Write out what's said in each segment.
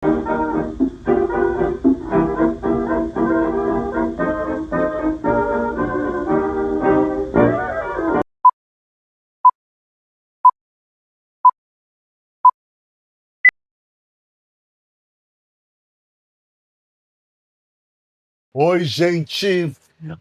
Oi, gente!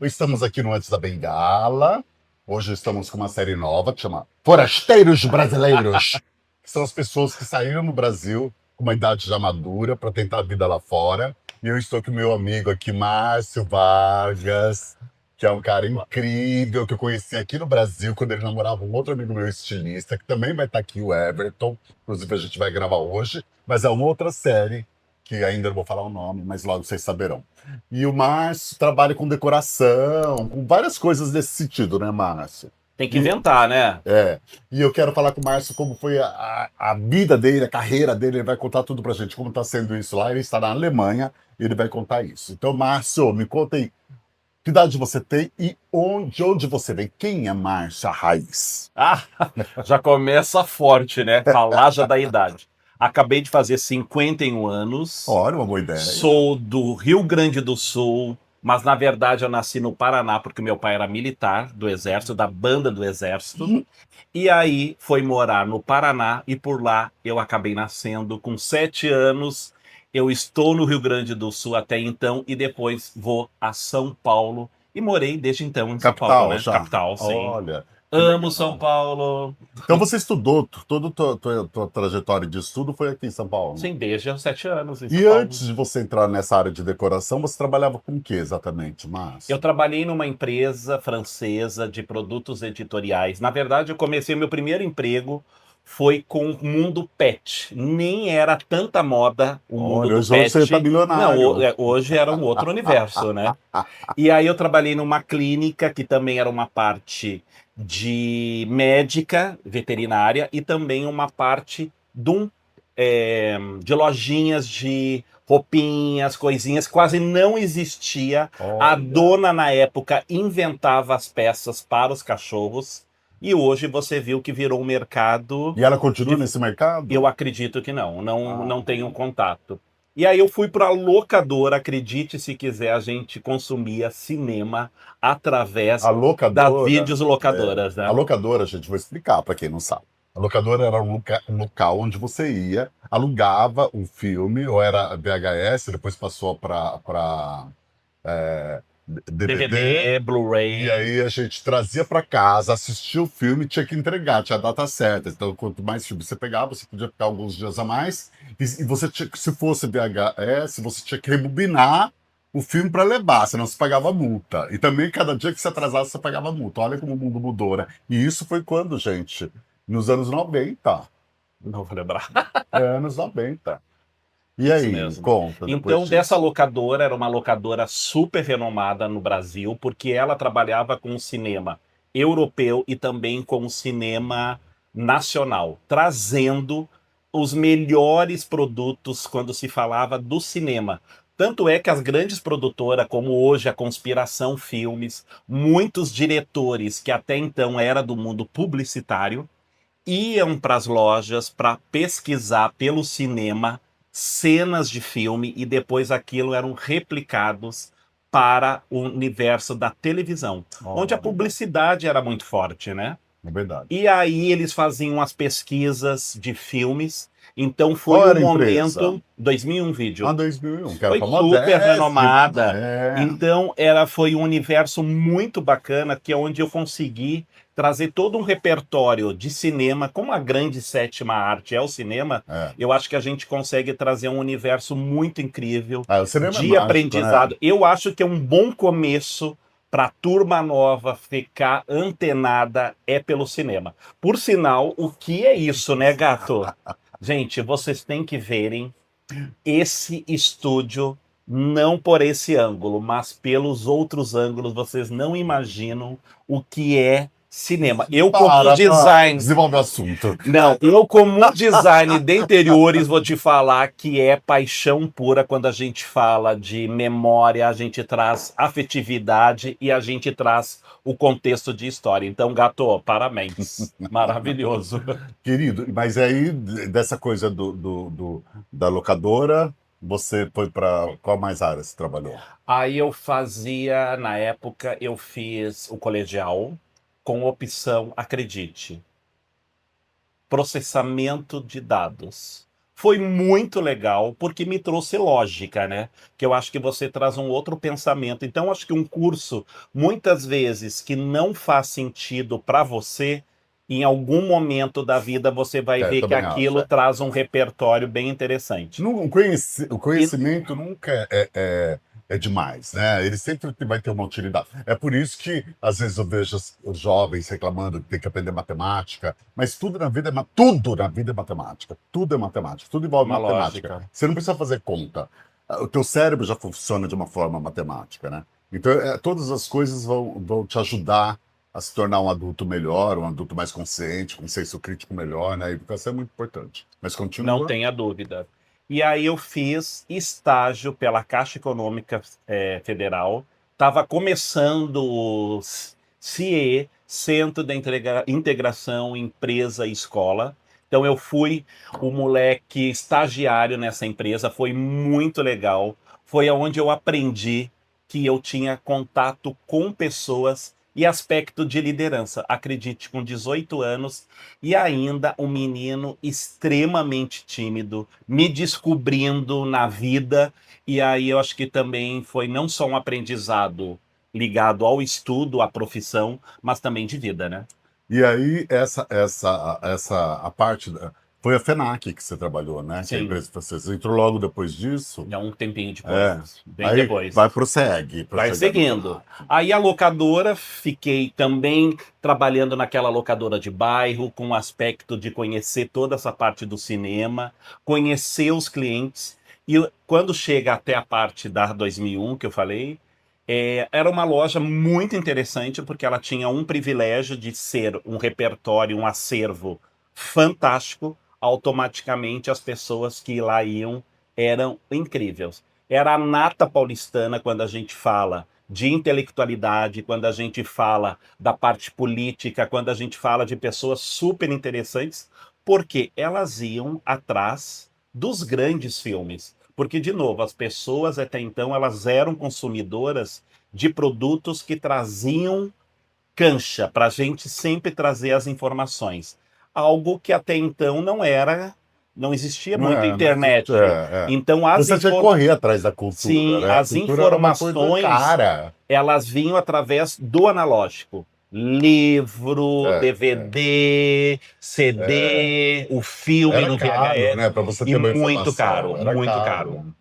Estamos aqui no Antes da Bengala. Hoje estamos com uma série nova que chama Forasteiros Brasileiros. Que são as pessoas que saíram do Brasil com uma idade já madura para tentar a vida lá fora. E eu estou com meu amigo aqui, Márcio Vargas, que é um cara incrível que eu conheci aqui no Brasil quando ele namorava um outro amigo meu estilista, que também vai estar aqui, o Everton. Inclusive, a gente vai gravar hoje, mas é uma outra série que ainda não vou falar o nome, mas logo vocês saberão. E o Márcio trabalha com decoração, com várias coisas desse sentido, né, Márcio? Tem que E, inventar, né? é, e eu quero falar com o Márcio como foi a vida dele, a carreira dele. Ele vai contar tudo pra gente, como tá sendo isso lá. Ele está na Alemanha e ele vai contar isso. Então, Márcio, me conta aí, que idade você tem e de onde você vem? Quem é Márcio, a raiz? Ah, já começa forte, né? Falar já da idade. Acabei de fazer 51 anos, Olha, uma boa ideia. sou do Rio Grande do Sul, mas na verdade eu nasci no Paraná porque meu pai era militar do Exército, da banda do Exército, e aí foi morar no Paraná e por lá eu acabei nascendo com 7 anos. Eu estou no Rio Grande do Sul até então e depois vou a São Paulo e morei desde então em São Paulo, Capital né? já. Capital, sim. Olha, que Amo São legal. Paulo. Então você estudou, toda a tua trajetória de estudo foi aqui em São Paulo? Sim, desde os 7 anos em São E Paulo. antes de você entrar nessa área de decoração, você trabalhava com o que exatamente, Eu Márcio? trabalhei numa empresa francesa de produtos editoriais. Na verdade, eu comecei meu primeiro emprego foi com o mundo pet. Nem era tanta moda o mundo Olha, do hoje você está pet. Não, milionário. hoje era um outro universo, né? E aí eu trabalhei numa clínica que também era uma parte de médica, veterinária, e também uma parte de lojinhas de roupinhas, coisinhas, quase não existia. A Olha. dona, na época, inventava as peças para os cachorros, e hoje você viu que virou um mercado E ela continua de... nesse mercado? Eu acredito que não, não tenho Ah, contato. E aí eu fui para a locadora, acredite se quiser, a gente consumia cinema a através das locadora. videolocadoras, A né? locadora, gente, vou explicar para quem não sabe. A locadora era um local onde você ia, alugava um filme, ou era VHS, depois passou para DVD. DVD, E Blu-ray. aí a gente trazia para casa, assistia o filme, tinha que entregar, tinha a data certa. Então, quanto mais filme você pegava, você podia ficar alguns dias a mais. E você tinha, se fosse VHS, você tinha que rebobinar o filme para levar, senão você pagava multa. E também, cada dia que você atrasasse, você pagava multa. Olha como o mundo mudou, né? E isso foi quando, gente? Nos anos 90. Não vou lembrar. Anos 90. E Isso aí, mesmo. conta depois Então, dessa disso. locadora, era uma locadora super renomada no Brasil, porque ela trabalhava com o cinema europeu e também com o cinema nacional, trazendo os melhores produtos quando se falava do cinema. Tanto é que as grandes produtoras, como hoje a Conspiração Filmes, muitos diretores que até então era do mundo publicitário, iam para as lojas para pesquisar pelo cinema cenas de filme e depois aquilo eram replicados para o universo da televisão, onde a Olha, publicidade era muito forte, né? é verdade. E aí eles faziam as pesquisas de filmes. Então foi Qual o era a empresa? momento 2001 Vídeo. 2001, que era Foi com a super Modeste. renomada. É. Então, foi um universo muito bacana, que é onde eu consegui trazer todo um repertório de cinema, como a grande sétima arte é o cinema, É. eu acho que a gente consegue trazer um universo muito incrível Ah, o cinema é de mágico, né? aprendizado. Eu acho que é um bom começo para a turma nova ficar antenada é pelo cinema. Por sinal, o que é isso, né, gato? Gente, vocês têm que verem esse estúdio, não por esse ângulo, mas pelos outros ângulos, vocês não imaginam o que é Cinema. Eu, como design. Desenvolve o assunto. Não, eu, como design de interiores, vou te falar que é paixão pura quando a gente fala de memória, a gente traz afetividade e a gente traz o contexto de história. Então, gato, parabéns. Maravilhoso. Querido, mas aí, dessa coisa da locadora, você foi para qual mais área você trabalhou? Aí eu fazia, na época, eu fiz o colegial com opção, acredite, processamento de dados. Foi muito legal porque me trouxe lógica, né? Que eu acho que você traz um outro pensamento. Então, acho que um curso, muitas vezes, que não faz sentido para você, em algum momento da vida você vai ver que também acho. aquilo traz um repertório bem interessante. O conhecimento nunca é demais, né? Ele sempre vai ter uma utilidade. É por isso que, às vezes, eu vejo os jovens reclamando que tem que aprender matemática, mas tudo na vida é matemática. Tudo é matemática, tudo envolve Uma matemática. lógica. Você não precisa fazer conta. O teu cérebro já funciona de uma forma matemática, né? Então, todas as coisas vão te ajudar a se tornar um adulto melhor, um adulto mais consciente, com senso crítico melhor, né? A educação é muito importante. Mas Não continua. tenha dúvida. E aí eu fiz estágio pela Caixa Econômica Federal. Estava começando o CIE, Centro de Integração Empresa e Escola. Então eu fui o moleque estagiário nessa empresa, foi muito legal. Foi onde eu aprendi que eu tinha contato com pessoas e aspecto de liderança. Acredite, com 18 anos, e ainda um menino extremamente tímido, me descobrindo na vida. E aí eu acho que também foi não só um aprendizado ligado ao estudo, à profissão, mas também de vida, né? E aí, a parte. Foi a FENAC que você trabalhou, né? Que é a Sim, empresa que você entrou logo depois disso. já um tempinho É. depois, bem Aí depois. prossegue. pra Vai chegar no seguindo. FENAC. Aí a locadora, fiquei também trabalhando naquela locadora de bairro, com o aspecto de conhecer toda essa parte do cinema, conhecer os clientes. E quando chega até a parte da 2001, que eu falei, era uma loja muito interessante, porque ela tinha um privilégio de ser um repertório, um acervo fantástico. Automaticamente as pessoas que lá iam eram incríveis. Era a nata paulistana quando a gente fala de intelectualidade, quando a gente fala da parte política, quando a gente fala de pessoas super interessantes, porque elas iam atrás dos grandes filmes. Porque, de novo, as pessoas até então elas eram consumidoras de produtos que traziam cancha para a gente sempre trazer as informações. Algo que até então não existia muita Não existe, internet. Então, Você tinha que correr atrás da cultura, sim, né? A as cultura era uma coisa informações, cara. elas vinham através do analógico. Livro, É, DVD, CD, o filme Era no caro, né? VHS, Para você e ter uma muito informação. caro, Era muito caro. caro.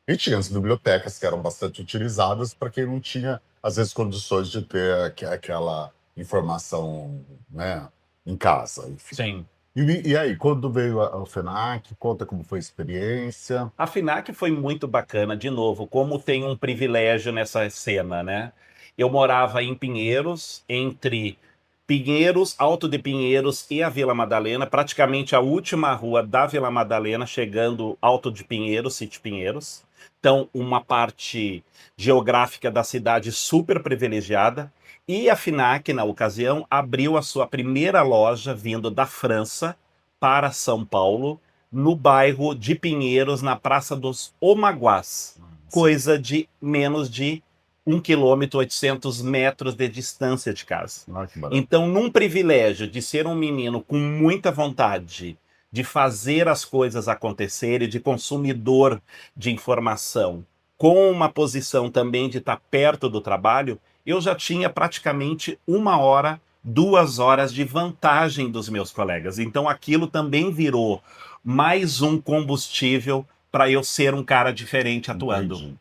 E tinha as bibliotecas que eram bastante utilizadas para quem não tinha, às vezes, condições de ter aquela informação, né, em casa, enfim. Sim. E aí, quando veio ao FENAC, conta como foi a experiência. A FINAC foi muito bacana, de novo, como tem um privilégio nessa cena, né? Eu morava em Pinheiros, entre Pinheiros, Alto de Pinheiros e a Vila Madalena, praticamente a última rua da Vila Madalena, chegando Alto de Pinheiros, Sítio Pinheiros. Então, uma parte geográfica da cidade super privilegiada. E a FINAC, na ocasião, abriu a sua primeira loja vindo da França para São Paulo, no bairro de Pinheiros, na Praça dos Omaguás. Coisa de menos de 1 km, 800 metros de distância de casa. Ah, que barato. Então, num privilégio de ser um menino com muita vontade de fazer as coisas acontecerem, de consumidor de informação, com uma posição também de estar perto do trabalho, eu já tinha praticamente 1 hora, 2 horas de vantagem dos meus colegas. Então, aquilo também virou mais um combustível para eu ser um cara diferente atuando. Entendi.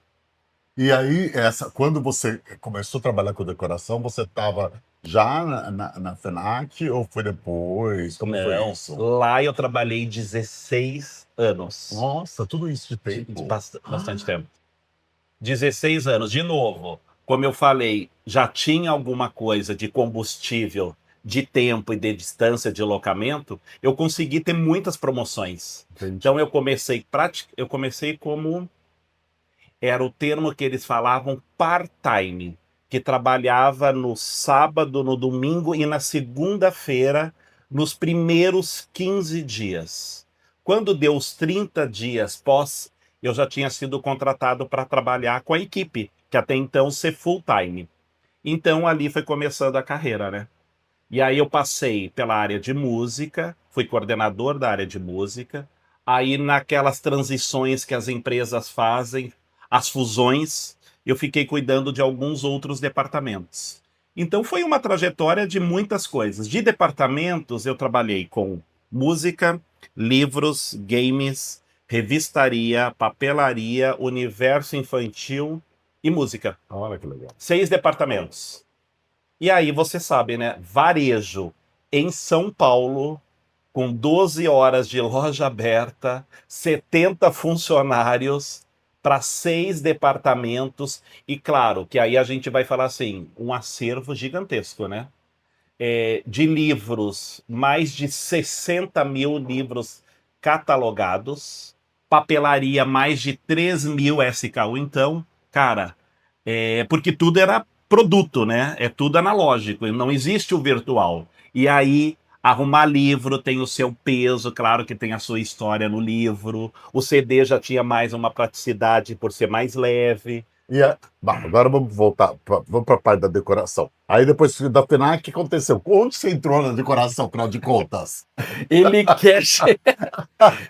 E aí, quando você começou a trabalhar com decoração, você estava já na FENAC ou foi depois? Como foi Não, isso? lá eu trabalhei 16 anos. Nossa, tudo isso de De tempo. bastante tempo. 16 anos, de novo, como eu falei, já tinha alguma coisa de combustível de tempo e de distância de locamento, eu consegui ter muitas promoções. Entendi. Então eu comecei como era o termo que eles falavam part-time, que trabalhava no sábado, no domingo e na segunda-feira, nos primeiros 15 dias. Quando deu os 30 dias pós, eu já tinha sido contratado para trabalhar com a equipe, que até então ser full-time. Então ali foi começando a carreira, né? E aí eu passei pela área de música, fui coordenador da área de música. Aí naquelas transições que as empresas fazem, as fusões, eu fiquei cuidando de alguns outros departamentos. Então foi uma trajetória de muitas coisas. De departamentos, eu trabalhei com música, livros, games, revistaria, papelaria, universo infantil e música. Olha que legal. 6 departamentos. E aí você sabe, né? Varejo em São Paulo, com 12 horas de loja aberta, 70 funcionários para 6 departamentos. E claro que aí a gente vai falar assim, um acervo gigantesco, né? De livros, mais de 60 mil livros catalogados, papelaria, mais de 3 mil SKU. Então, cara, porque tudo era produto, né? É tudo analógico, não existe o virtual. E aí, arrumar livro tem o seu peso, claro que tem a sua história no livro. O CD já tinha mais uma praticidade por ser mais leve. Bom, agora vamos voltar, vamos para a parte da decoração. Aí depois da FENAC, o que aconteceu? Onde você entrou na decoração, afinal de contas? Ele quer,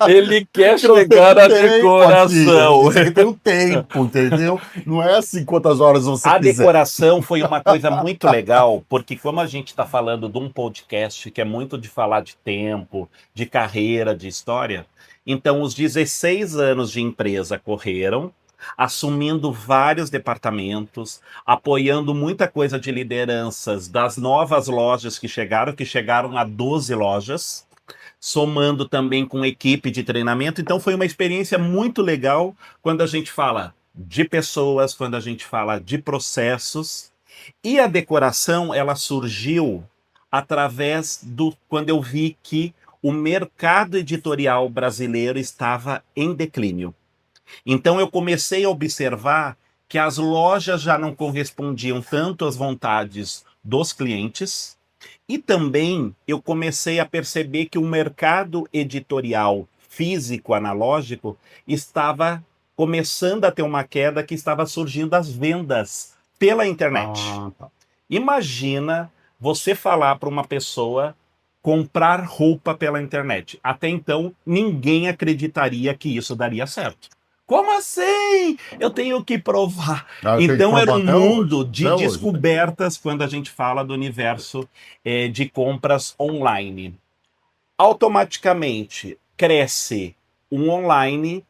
ele quer Porque não chegar tem à tempo decoração. aqui. Isso aqui tem um tempo, entendeu? Não é assim quantas horas você A quiser. decoração foi uma coisa muito legal, porque como a gente está falando de um podcast que é muito de falar de tempo, de carreira, de história, então os 16 anos de empresa correram, assumindo vários departamentos, apoiando muita coisa de lideranças das novas lojas que chegaram a 12 lojas, somando também com equipe de treinamento. Então foi uma experiência muito legal quando a gente fala de pessoas, quando a gente fala de processos. E a decoração, ela surgiu através do quando eu vi que o mercado editorial brasileiro estava em declínio. Então eu comecei a observar que as lojas já não correspondiam tanto às vontades dos clientes, e também eu comecei a perceber que o mercado editorial físico analógico estava começando a ter uma queda, que estava surgindo as vendas pela internet. Tá. Imagina você falar para uma pessoa comprar roupa pela internet. Até então, ninguém acreditaria que isso daria certo. Como assim? Eu tenho que provar. Ah, eu tenho que Então era provar um até hoje. mundo de Até hoje. descobertas quando a gente fala do universo de compras online. Automaticamente cresce um online,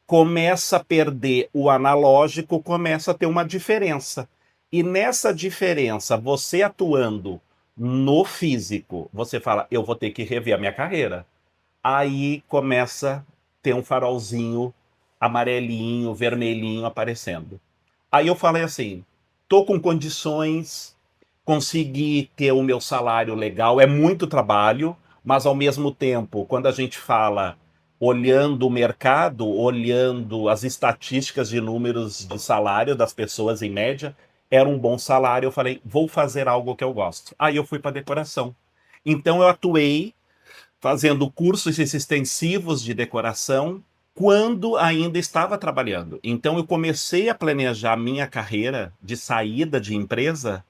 começa a perder o analógico, começa a ter uma diferença. E nessa diferença, você atuando no físico, você fala, eu vou ter que rever a minha carreira. Aí começa a ter um farolzinho amarelinho, vermelhinho aparecendo. Aí eu falei assim, tô com condições, consegui ter o meu salário legal, é muito trabalho, mas ao mesmo tempo, quando a gente fala olhando o mercado, olhando as estatísticas de números de salário das pessoas em média, era um bom salário. Eu falei, vou fazer algo que eu gosto. Aí eu fui para decoração. Então eu atuei fazendo cursos extensivos de decoração quando ainda estava trabalhando. Então eu comecei a planejar minha carreira de saída de empresa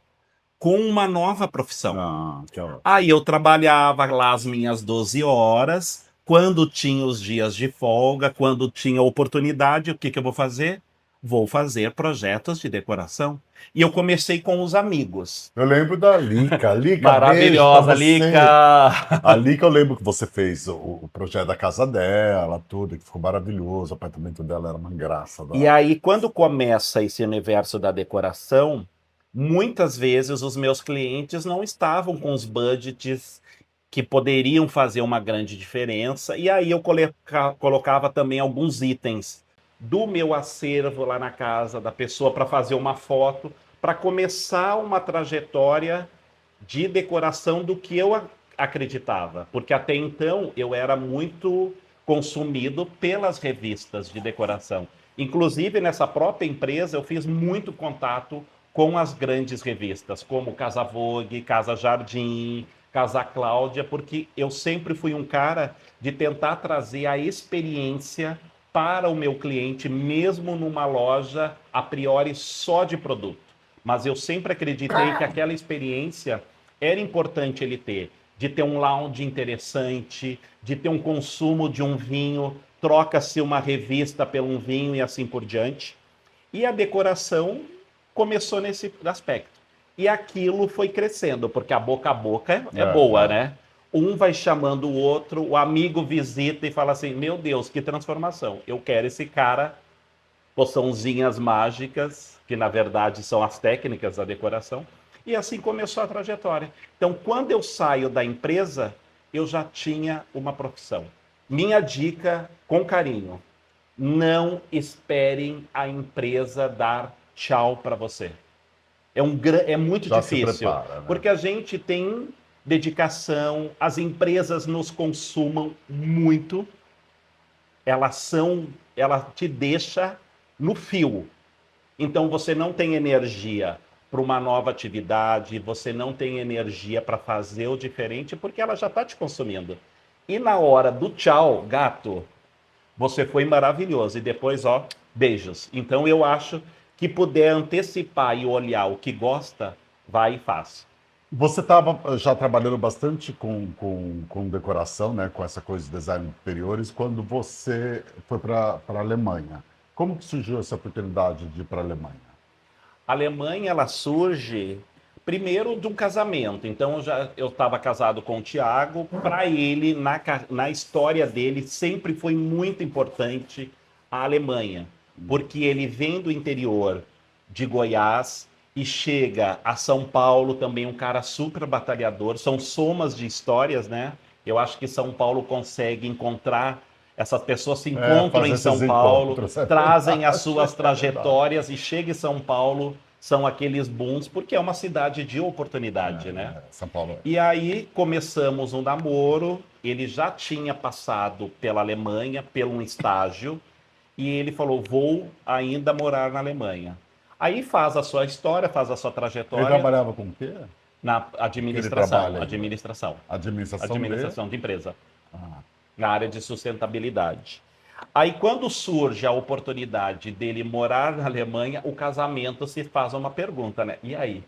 com uma nova profissão. Que ótimo. Aí eu trabalhava lá as minhas 12 horas, quando tinha os dias de folga, quando tinha oportunidade, o que eu vou fazer? Vou fazer projetos de decoração. E eu comecei com os amigos. Eu lembro da Lica. Lica, beijo pra Maravilhosa, você. Lica! A Lica, eu lembro que você fez o projeto da casa dela, tudo, que ficou maravilhoso. O apartamento dela era uma graça. E aí, quando começa esse universo da decoração, muitas vezes os meus clientes não estavam com os budgets que poderiam fazer uma grande diferença. E aí eu colocava também alguns itens do meu acervo lá na casa da pessoa para fazer uma foto, para começar uma trajetória de decoração do que eu acreditava, porque até então eu era muito consumido pelas revistas de decoração. Inclusive, nessa própria empresa, eu fiz muito contato com as grandes revistas, como Casa Vogue, Casa Jardim, Casa Cláudia, porque eu sempre fui um cara de tentar trazer a experiência para o meu cliente, mesmo numa loja a priori só de produto. Mas eu sempre acreditei que aquela experiência era importante ele ter, de ter um lounge interessante, de ter um consumo de um vinho, troca-se uma revista por um vinho e assim por diante. E a decoração começou nesse aspecto. E aquilo foi crescendo, porque a boca é boa, né? Um vai chamando o outro, o amigo visita e fala assim: Meu Deus, que transformação! Eu quero esse cara, poçãozinhas mágicas, que na verdade são as técnicas da decoração. E assim começou a trajetória. Então, quando eu saio da empresa, eu já tinha uma profissão. Minha dica, com carinho: não esperem a empresa dar tchau para você. É muito Já se difícil, prepara, né? porque a gente tem dedicação, as empresas nos consumam muito, ela te deixa no fio. Então você não tem energia para uma nova atividade, você não tem energia para fazer o diferente, porque ela já está te consumindo. E na hora do tchau, gato, você foi maravilhoso. E depois, ó, beijos. Então eu acho que puder antecipar e olhar o que gosta, vai e faz. Você estava já trabalhando bastante com decoração, né, com essa coisa de design de interiores, quando você foi para a Alemanha. Como que surgiu essa oportunidade de ir para a Alemanha? A Alemanha, ela surge primeiro de um casamento. Então eu estava casado com o Tiago. Para ele, na história dele, sempre foi muito importante a Alemanha, porque ele vem do interior de Goiás e chega a São Paulo, também um cara super batalhador. São somas de histórias, né? Eu acho que São Paulo consegue encontrar, essas pessoas se É, encontram fazer em esses São Paulo, encontros, é trazem as verdade, suas é verdade. trajetórias e chega em São Paulo, são aqueles booms, porque é uma cidade de oportunidade, né? São Paulo. E aí começamos um namoro, ele já tinha passado pela Alemanha, pelo um estágio, e ele falou: vou ainda morar na Alemanha. Aí faz a sua história, faz a sua Ele trajetória trabalhava com o quê? na O que ele trabalha ainda? administração, Administração de? administração de empresa, Ah, na área de sustentabilidade. Aí, quando surge a oportunidade dele morar na Alemanha, o casamento se faz uma pergunta, né? E aí?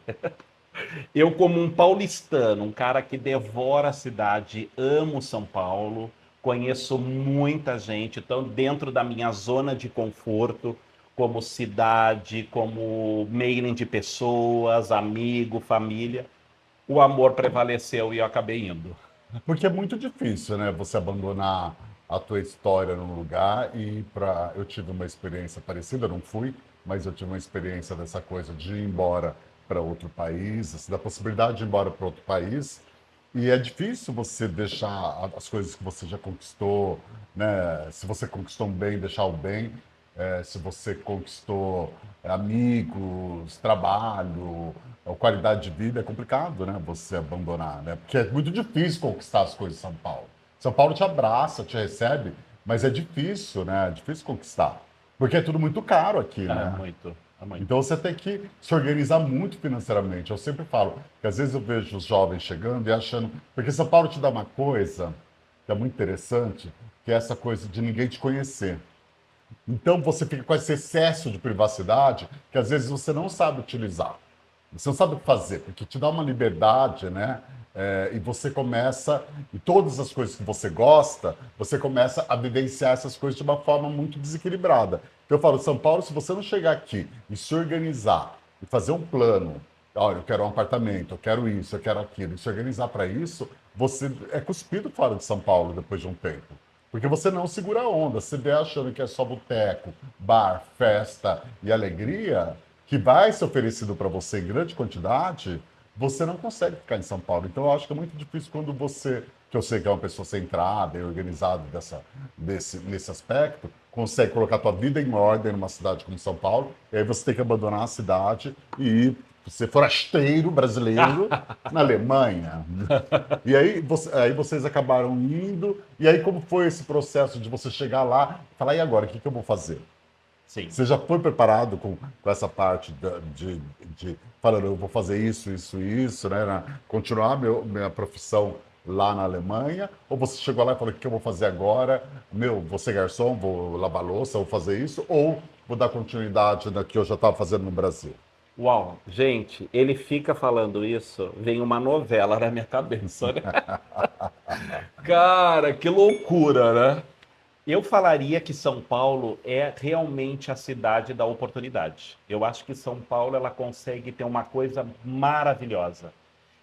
Eu, como um paulistano, um cara que devora a cidade, amo São Paulo, conheço muita gente, então dentro da minha zona de conforto, como cidade, como mailing de pessoas, amigo, família, o amor prevaleceu e eu acabei indo. porque é muito difícil, né? Você abandonar a tua história num lugar e ir para. Eu tive uma experiência parecida, não fui, mas eu tive uma experiência dessa coisa de ir embora para outro país, assim, da possibilidade de ir embora para outro país. E é difícil você deixar as coisas que você já conquistou, né? Se você conquistou um bem, deixar o bem. Se você conquistou amigos, trabalho, ou qualidade de vida, é complicado, né? Você abandonar, né? Porque é muito difícil conquistar as coisas em São Paulo. São Paulo te abraça, te recebe, mas é difícil, né? É difícil conquistar. Porque é tudo muito caro aqui, É né? muito, é muito. Então você tem que se organizar muito financeiramente. Eu sempre falo que às vezes eu vejo os jovens chegando e achando. Porque São Paulo te dá uma coisa que é muito interessante, que é essa coisa de ninguém te conhecer. Então você fica com esse excesso de privacidade que às vezes você não sabe utilizar. Você não sabe o que fazer, porque te dá uma liberdade, né? E você começa, e todas as coisas que você gosta, você começa a vivenciar essas coisas de uma forma muito desequilibrada. Então eu falo, São Paulo, se você não chegar aqui e se organizar e fazer um plano, olha, eu quero um apartamento, eu quero isso, eu quero aquilo, e se organizar para isso, você é cuspido fora de São Paulo depois de um tempo. Porque você não segura a onda. Você vê achando que é só boteco, bar, festa e alegria, que vai ser oferecido para você em grande quantidade, você não consegue ficar em São Paulo. Então, eu acho que é muito difícil quando você, que eu sei que é uma pessoa centrada e organizada nesse aspecto, consegue colocar a tua vida em ordem numa cidade como São Paulo, e aí você tem que abandonar a cidade e ir Você forasteiro brasileiro na Alemanha. E aí vocês acabaram indo. E aí como foi esse processo de você chegar lá e falar, e agora, o que que eu vou fazer? Sim. Você já foi preparado com essa parte de falando, eu vou fazer isso, né? Continuar minha profissão lá na Alemanha? Ou você chegou lá e falou, o que eu vou fazer agora? Vou ser garçom, vou lavar louça, vou fazer isso? Ou vou dar continuidade no que eu já estava fazendo no Brasil? Uau, gente, ele fica falando isso, vem uma novela na minha cabeça, né? Cara, que loucura, né? Eu falaria que São Paulo é realmente a cidade da oportunidade. Eu acho que São Paulo ela consegue ter uma coisa maravilhosa.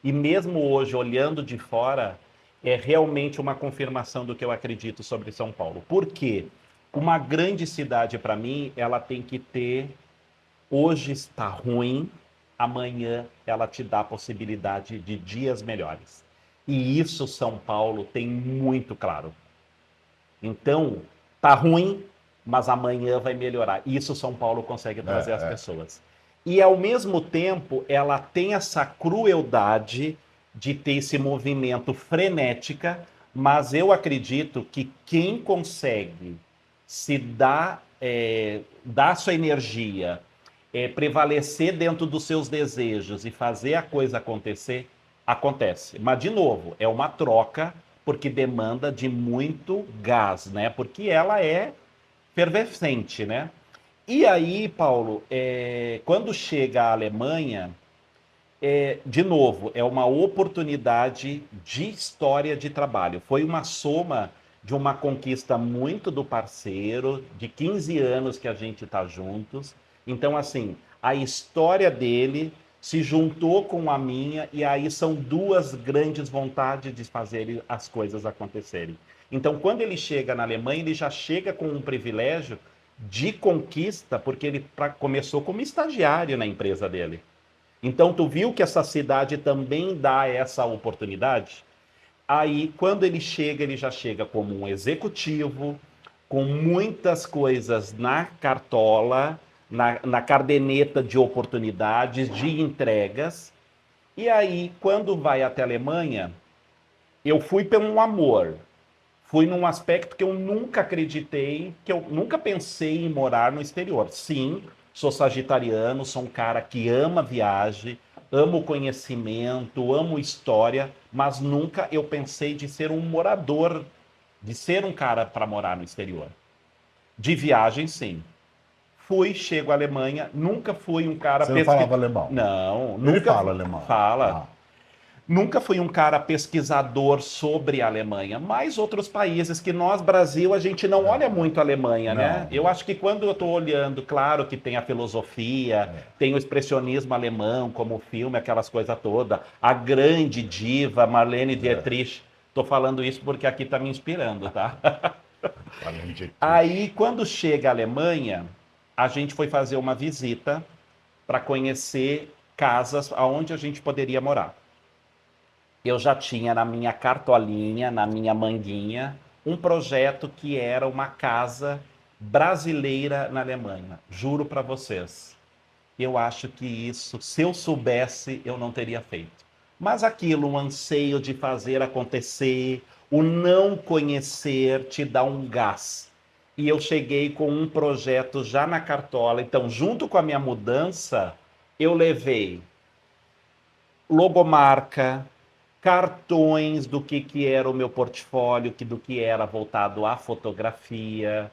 E mesmo hoje, olhando de fora, é realmente uma confirmação do que eu acredito sobre São Paulo. Por quê? Uma grande cidade, para mim, ela tem que ter. Hoje está ruim, amanhã ela te dá a possibilidade de dias melhores. E isso São Paulo tem muito claro. Então, tá ruim, mas amanhã vai melhorar. Isso São Paulo consegue trazer às É, é. pessoas. E ao mesmo tempo, ela tem essa crueldade de ter esse movimento frenética, mas eu acredito que quem consegue se dar, dar sua energia, prevalecer dentro dos seus desejos e fazer a coisa acontecer, acontece. Mas, de novo, é uma troca porque demanda de muito gás, né? Porque ela é fervescente, né? E aí, Paulo, quando chega à Alemanha, de novo, é uma oportunidade de história de trabalho. Foi uma soma de uma conquista muito do parceiro, de 15 anos que a gente está juntos. Então, assim, a história dele se juntou com a minha, e aí são duas grandes vontades de fazer as coisas acontecerem. Então, quando ele chega na Alemanha, ele já chega com um privilégio de conquista, porque ele começou como estagiário na empresa dele. Então, tu viu que essa cidade também dá essa oportunidade? Aí, quando ele chega, ele já chega como um executivo, com muitas coisas na cartola, na cardeneta de oportunidades, de entregas. E aí, quando vai até a Alemanha, eu fui por um amor. Fui num aspecto que eu nunca acreditei, que eu nunca pensei em morar no exterior. Sim, sou sagitariano, sou um cara que ama viagem, amo conhecimento, amo história, mas nunca eu pensei de ser um morador, de ser um cara para morar no exterior. De viagem, sim. Fui, chego à Alemanha, nunca fui um cara Você não falava alemão? Não, Ele nunca fala alemão. fala. Ah, Nunca fui um cara pesquisador sobre a Alemanha, mas outros países que nós, Brasil, a gente não olha muito a Alemanha, né? não. Eu acho que quando eu estou olhando, claro que tem a filosofia, tem o expressionismo alemão, como o filme, aquelas coisas todas, a grande diva Marlene Dietrich. Estou falando isso porque aqui está me inspirando, tá? Além de Aí, quando chega a Alemanha, a gente foi fazer uma visita para conhecer casas aonde a gente poderia morar. Eu já tinha na minha cartolinha, na minha manguinha, um projeto que era uma casa brasileira na Alemanha. Juro para vocês. Eu acho que isso, se eu soubesse, eu não teria feito. Mas aquilo, o anseio de fazer acontecer, o não conhecer, te dá um gás. E eu cheguei com um projeto já na cartola. Então, junto com a minha mudança, eu levei logomarca, cartões do que era o meu portfólio, do que era voltado à fotografia,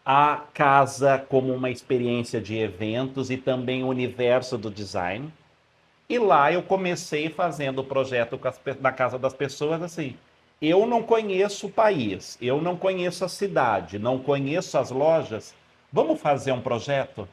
a casa como uma experiência de eventos e também o universo do design. E lá eu comecei fazendo o projeto na casa das pessoas assim. Eu não conheço o país, eu não conheço a cidade, não conheço as lojas. Vamos fazer um projeto?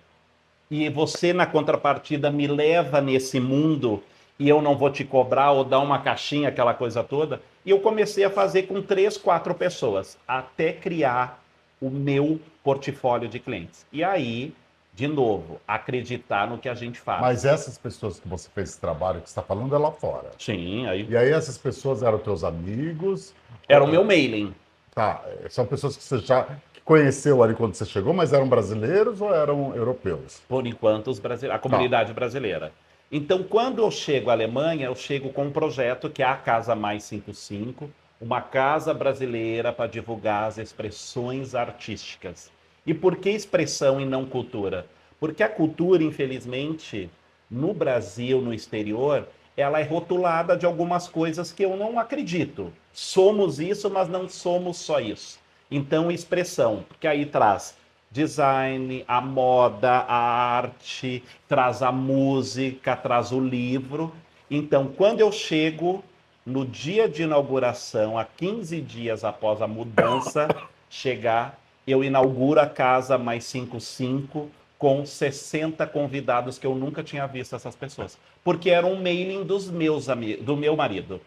E você, na contrapartida, me leva nesse mundo e eu não vou te cobrar ou dar uma caixinha, aquela coisa toda. E eu comecei a fazer com 3, 4 pessoas, até criar o meu portfólio de clientes. E aí, de novo, acreditar no que a gente Mas faz. essas pessoas que você fez esse trabalho que você está falando é lá fora. Sim, aí E aí essas pessoas eram teus amigos? era o meu mailing. Tá, são pessoas que você já conheceu ali quando você chegou, mas eram brasileiros ou eram europeus? Por enquanto, a Tá. comunidade brasileira. Então, quando eu chego à Alemanha, eu chego com um projeto que é a Casa Mais 55, uma casa brasileira para divulgar as expressões artísticas. E por que expressão e não cultura? Porque a cultura, infelizmente, no Brasil, no exterior, ela é rotulada de algumas coisas que eu não acredito. Somos isso, mas não somos só isso. Então, expressão, porque aí traz design, a moda, a arte, traz a música, traz o livro. Então, quando eu chego no dia de inauguração, a 15 dias após a mudança chegar, eu inauguro a Casa Mais 55 com 60 convidados que eu nunca tinha visto essas pessoas, porque era um mailing dos meus amigos, do meu marido.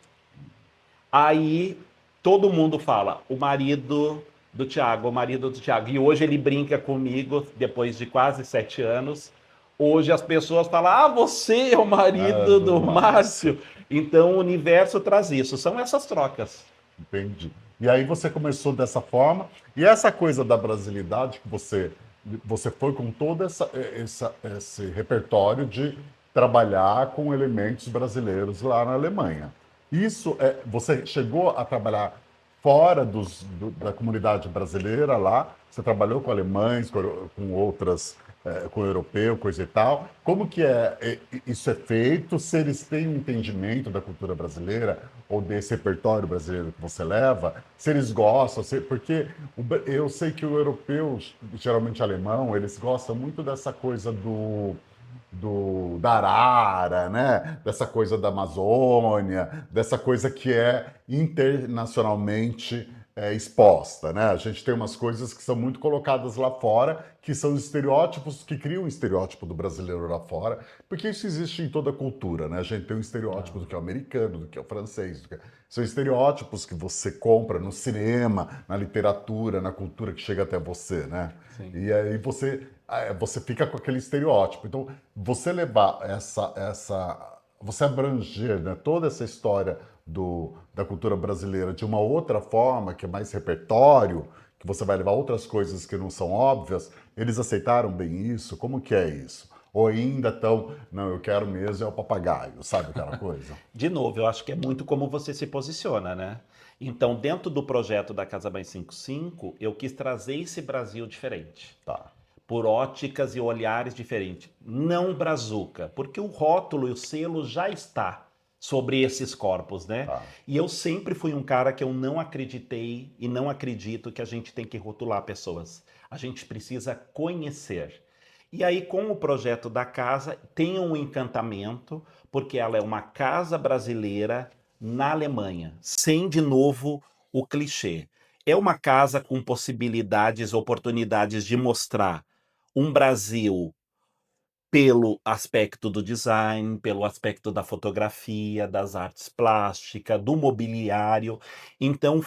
Aí todo mundo fala, o marido do Thiago, o marido do Thiago. E hoje ele brinca comigo, depois de quase 7 anos. Hoje as pessoas falam, ah, você é o É, marido do do Márcio. Márcio. Então o universo traz isso, são essas trocas. Entendi. E aí você começou dessa forma, e essa coisa da brasilidade que você foi com todo esse repertório de trabalhar com elementos brasileiros lá na Alemanha. Isso você chegou a trabalhar fora da comunidade brasileira lá? Você trabalhou com alemães, com outras, com europeu, coisa e tal. Como que isso é feito? Se eles têm um entendimento da cultura brasileira ou desse repertório brasileiro que você leva, se eles gostam, porque eu sei que o europeu, geralmente alemão, eles gostam muito dessa coisa da arara, né? Dessa coisa da Amazônia, dessa coisa que é internacionalmente exposta, né? A gente tem umas coisas que são muito colocadas lá fora, que são estereótipos, que criam um estereótipo do brasileiro lá fora, porque isso existe em toda cultura, né? A gente tem um estereótipo do que é o americano, do que é o francês, são estereótipos que você compra no cinema, na literatura, na cultura que chega até você, né? Sim. E aí você fica com aquele estereótipo. Então, você levar você abranger, né, toda essa história da cultura brasileira de uma outra forma, que é mais repertório, que você vai levar outras coisas que não são óbvias, eles aceitaram bem isso? Como que é isso? Ou ainda estão, não, eu quero mesmo é o papagaio, sabe aquela coisa? De novo, eu acho que é muito como você se posiciona, né? Então, dentro do projeto da Casa Mais 55, eu quis trazer esse Brasil diferente, Tá. por óticas e olhares diferentes. Não brazuca, porque o rótulo e o selo já está sobre esses corpos, né? Tá. E eu sempre fui um cara que eu não acreditei e não acredito que a gente tem que rotular pessoas. A gente precisa conhecer. E aí, com o projeto da casa, tem um encantamento, porque ela é uma casa brasileira na Alemanha, sem de novo o clichê. É uma casa com possibilidades, oportunidades de mostrar um Brasil pelo aspecto do design, pelo aspecto da fotografia, das artes plásticas, do mobiliário. Então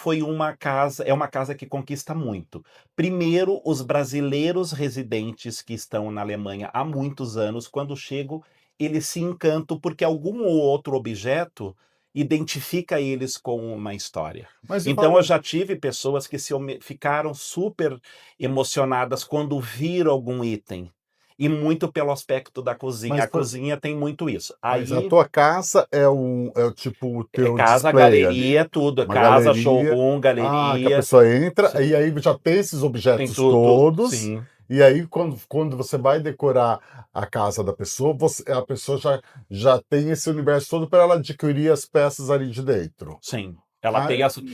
é uma casa que conquista muito. Primeiro, os brasileiros residentes que estão na Alemanha há muitos anos, quando chegam, eles se encantam porque algum ou outro objeto identifica eles com uma história. Mas Então eu fala, já tive pessoas que ficaram super emocionadas quando viram algum item. E muito pelo aspecto da cozinha. mas A cozinha tem muito isso. Mas a Aí tua casa é o tipo o é teu casa, display ali. galeria, tudo. É Uma casa, galeria. showroom, Ah, que a galeria. pessoa entra Sim, e aí já tem esses tem objetos tudo. todos. Sim, E aí, quando você vai decorar a casa da pessoa, a pessoa já tem esse universo todo para ela adquirir as peças ali de dentro. sim. Ela tem Caramba, essa que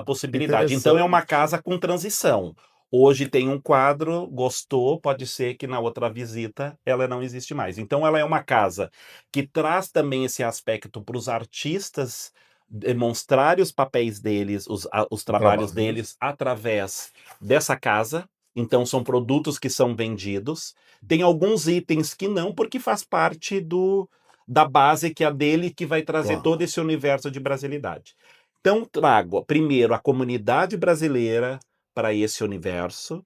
possibilidade. Então é uma interessante. casa com transição. Hoje tem um quadro, gostou, pode ser que na outra visita ela não existe mais. Então ela é uma casa que traz também esse aspecto para os artistas demonstrarem os papéis deles, os O trabalhos trabalho deles. deles através dessa casa. Então são produtos que são vendidos. Tem alguns itens que não, porque faz parte da base que é a dele, que vai trazer Claro. todo esse universo de brasilidade. Então, trago primeiro a comunidade brasileira para esse universo.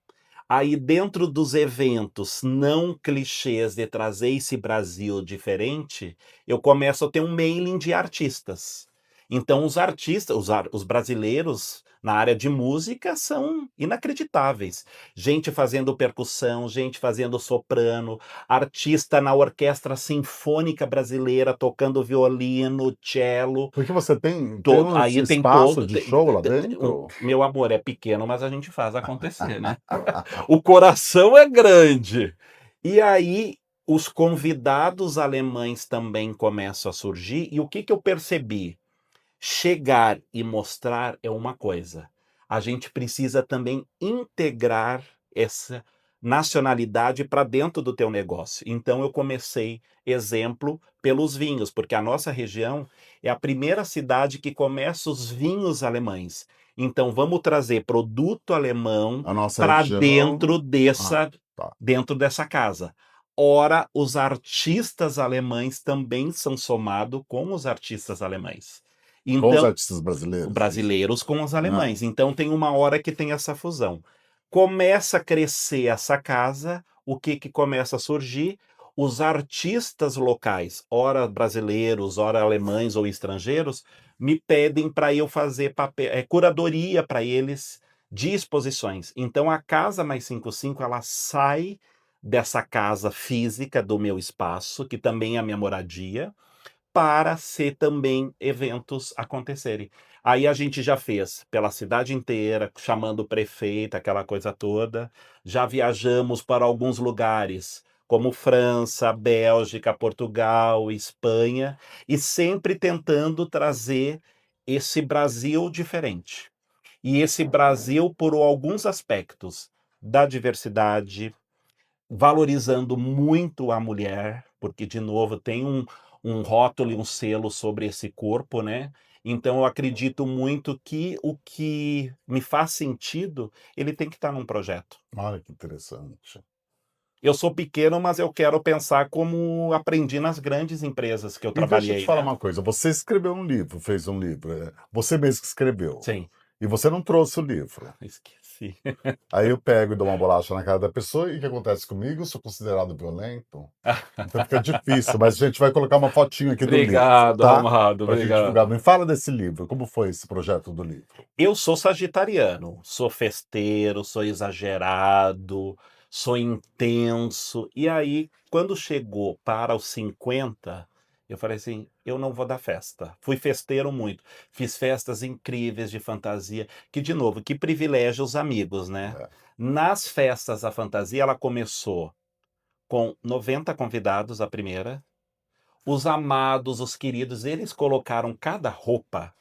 Aí, dentro dos eventos não clichês de trazer esse Brasil diferente, eu começo a ter um mailing de artistas. Então os artistas, os brasileiros na área de música são inacreditáveis. Gente fazendo percussão, gente fazendo soprano, artista na orquestra sinfônica brasileira tocando violino, cello, Porque você tem um aí tem espaço todo de show lá o dentro? meu amor, é pequeno, mas a gente faz acontecer, né. O coração é grande. E aí, os convidados alemães também começam a surgir, e o que que eu percebi? Chegar e mostrar é uma coisa, a gente precisa também integrar essa nacionalidade para dentro do teu negócio. Então eu comecei, exemplo, pelos vinhos, porque a nossa região é a primeira cidade que começa os vinhos alemães. Então vamos trazer produto alemão A nossa para região. Ah, tá. dentro dessa casa. Ora, os artistas alemães também são somados com os artistas alemães. Com os Então, artistas brasileiros, isso. brasileiros com os Ah, alemães. Então tem uma hora que tem essa fusão. Começa a crescer essa casa, o que que começa a surgir? Os artistas locais, ora brasileiros, ora alemães ou estrangeiros, me pedem para eu fazer curadoria para eles de exposições. Então a Casa Mais 55 ela sai dessa casa física do meu espaço, que também é a minha moradia, para ser também eventos acontecerem. Aí a gente já fez pela cidade inteira, chamando o prefeito, aquela coisa toda. Já viajamos para alguns lugares, como França, Bélgica, Portugal, Espanha, e sempre tentando trazer esse Brasil diferente. E esse Brasil por alguns aspectos da diversidade, valorizando muito a mulher, porque de novo tem um rótulo e um selo sobre esse corpo, né. Então eu acredito muito que o que me faz sentido, ele tem que estar num projeto. olha que interessante. Eu sou pequeno, mas eu quero pensar como aprendi nas grandes empresas que eu E deixa eu te trabalhei, falar né. uma coisa, você escreveu um livro, fez um livro, você mesmo que escreveu, Sim, e você não trouxe o livro. esqueci. Aí eu pego e dou uma bolacha na cara da pessoa e o que acontece comigo? Eu sou considerado violento, então fica difícil, mas a gente vai colocar uma fotinho aqui do livro, Obrigado, tá? amado, Pra gente obrigado. divulgar. Me fala desse livro, como foi esse projeto do livro? Eu sou sagitariano, sou festeiro, sou exagerado, sou intenso. E aí, quando chegou para os 50, eu falei assim: eu não vou dar festa. Fui festeiro muito. Fiz festas incríveis de fantasia, que, de novo, que privilégio os amigos, né? É. Nas festas da fantasia, ela começou com 90 convidados, a primeira. Os amados, os queridos, eles colocaram cada roupa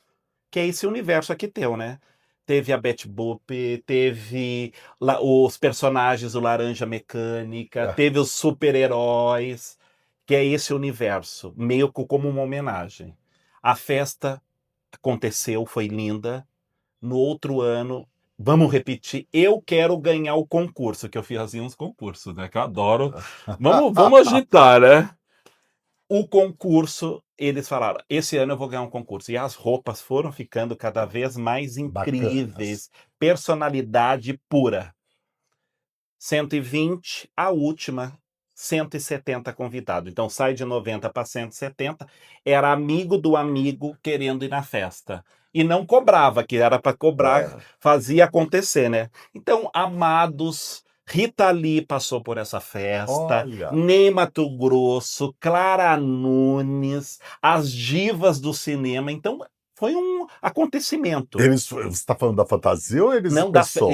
que é esse universo aqui teu, né. Teve a Betty Boop, teve os personagens do Laranja Mecânica, É. teve os super-heróis, que é esse universo, meio que como uma homenagem. A festa aconteceu, foi linda. No outro ano, vamos repetir, eu quero ganhar o concurso, que eu fazia uns concursos, né, que eu adoro. Vamos agitar, né. O concurso, eles falaram: "Esse ano eu vou ganhar um concurso", e as roupas foram ficando cada vez mais Bacanas. incríveis, personalidade pura. 120, a última, 170 convidados. Então sai de 90 para 170, era amigo do amigo querendo ir na festa. E não cobrava, que era para cobrar, É. fazia acontecer, né. Então, amados, Rita Lee passou por essa festa, Olha, Ney Matogrosso, Clara Nunes, as divas do cinema, então foi um acontecimento. eles você está falando da fantasia ou eles Não, pessoa?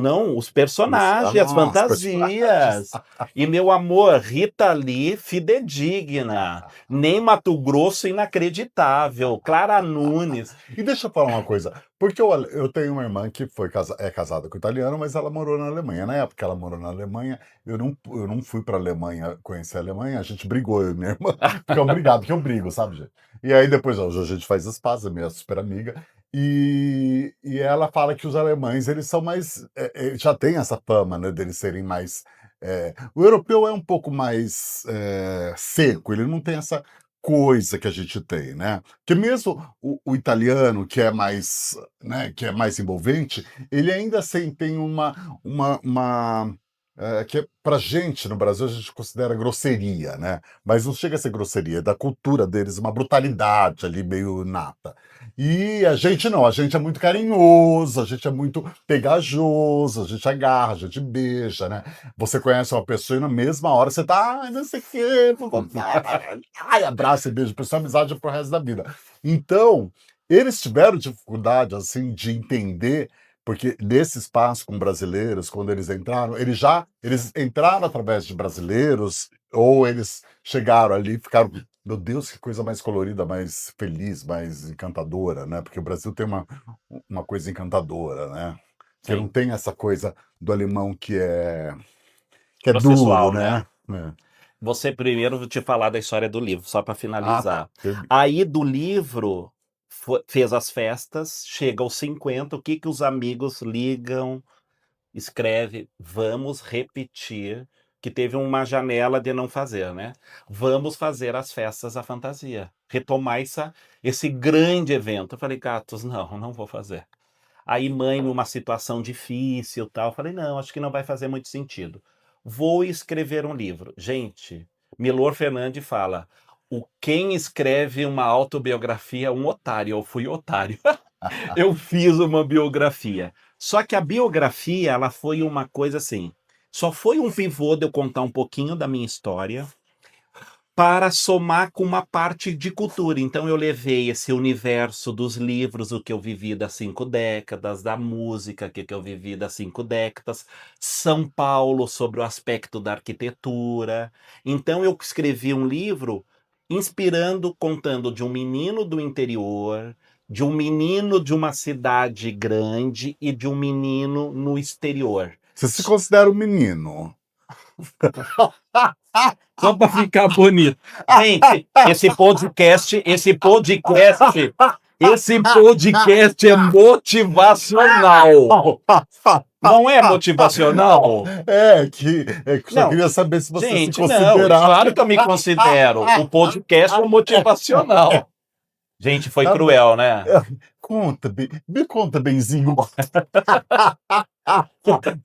não, os personagens, as Os personagens. fantasias. E, meu amor, Rita Lee, fidedigna. Ney Matogrosso, inacreditável. Clara Nunes. E deixa eu falar uma coisa, porque eu tenho uma irmã que é casada com italiano, mas ela morou na Alemanha. Na época que ela morou na Alemanha, eu não fui para a Alemanha conhecer a Alemanha, a gente brigou, eu e minha irmã, ficamos brigados, porque eu brigo, sabe, gente? E aí depois, hoje a gente faz as pazes, é minha super amiga, e ela fala que os alemães, eles são mais, já tem essa fama, né, deles serem mais, o europeu é um pouco mais seco, ele não tem essa coisa que a gente tem, né? Porque mesmo o italiano, que é mais, né, que é mais envolvente, ele ainda assim tem uma que pra gente no Brasil a gente considera grosseria, né? Mas não chega a ser grosseria, é da cultura deles, uma brutalidade ali meio nata. E a gente não, a gente é muito carinhoso, a gente é muito pegajoso, a gente agarra, a gente beija, né? Você conhece uma pessoa e na mesma hora você tá, ai, não sei o quê, ai, abraça e beija, a pessoa é amizade pro resto da vida. Então, eles tiveram dificuldade, assim, de entender porque nesse espaço com brasileiros, quando eles entraram através de brasileiros, ou eles chegaram ali e ficaram, meu Deus, que coisa mais colorida, mais feliz, mais encantadora, né? Porque o Brasil tem uma coisa encantadora, né? Que não Sim. tem essa coisa do alemão que é duro, Processual, né? né? É. Você primeiro vou te falar da história do livro, só para Ah, tá. finalizar. Aí do livro fez as festas, chega aos 50, o que que os amigos ligam, escreve, vamos repetir, que teve uma janela de não fazer, né? Vamos fazer as festas da fantasia, retomar esse grande evento. Eu falei, Gatos, não, não vou fazer. Aí mãe numa situação difícil, tal, falei, não, acho que não vai fazer muito sentido. Vou escrever um livro. Gente, Milor Fernandes fala, quem escreve uma autobiografia é um otário, eu fui otário. Eu fiz uma biografia. Só que a biografia, ela foi uma coisa assim, só foi um pivô de eu contar um pouquinho da minha história, para somar com uma parte de cultura. Então eu levei esse universo dos livros, o que eu vivi das 5 décadas, da música, que eu vivi das 5 décadas, São Paulo sobre o aspecto da arquitetura. Então eu escrevi um livro inspirando, contando de um menino do interior, de um menino de uma cidade grande e de um menino no exterior. Você se considera um menino? Só para ficar bonito. Gente, esse podcast é motivacional. Não é motivacional? É que só Não. queria saber se você se Gente, não. considerava. Claro que eu me considero. O podcast é motivacional. Gente, foi Tá bom. cruel, né? Me conta, benzinho.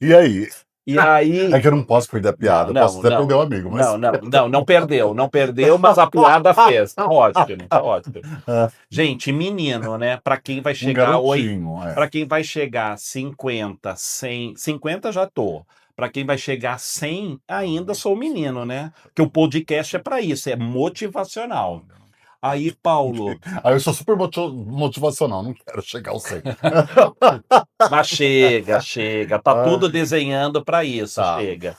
E aí? E aí. É que eu não posso perder a piada, eu posso até perder o amigo, mas. Não perdeu, mas a piada fez. Tá ótimo, tá ótimo. Ah, Gente, menino, né? Para quem vai um chegar garotinho, para quem vai chegar a 50, 100, 50 já tô. Para quem vai chegar a 100, ainda sou menino, né? Porque o podcast é para isso, é motivacional. Aí, Paulo, Aí eu sou super motivacional, não quero chegar ao 100. mas chega, tá Ah, tudo desenhando para isso, tá. chega.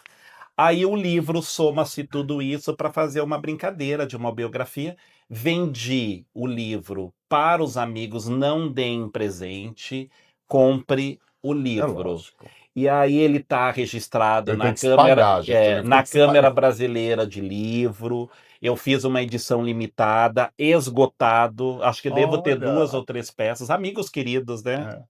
Aí o livro soma-se tudo isso para fazer uma brincadeira de uma biografia. Vendi o livro para os amigos, não deem presente, compre o É livro. lógico. E aí ele está registrado Ele na tem que se pagar, gente. O livro tem Na que se Câmara pagar. Brasileira de Livro. Eu fiz uma edição limitada, esgotado. Acho que devo ter 2 Olha. ou 3 peças. Amigos queridos, né? É.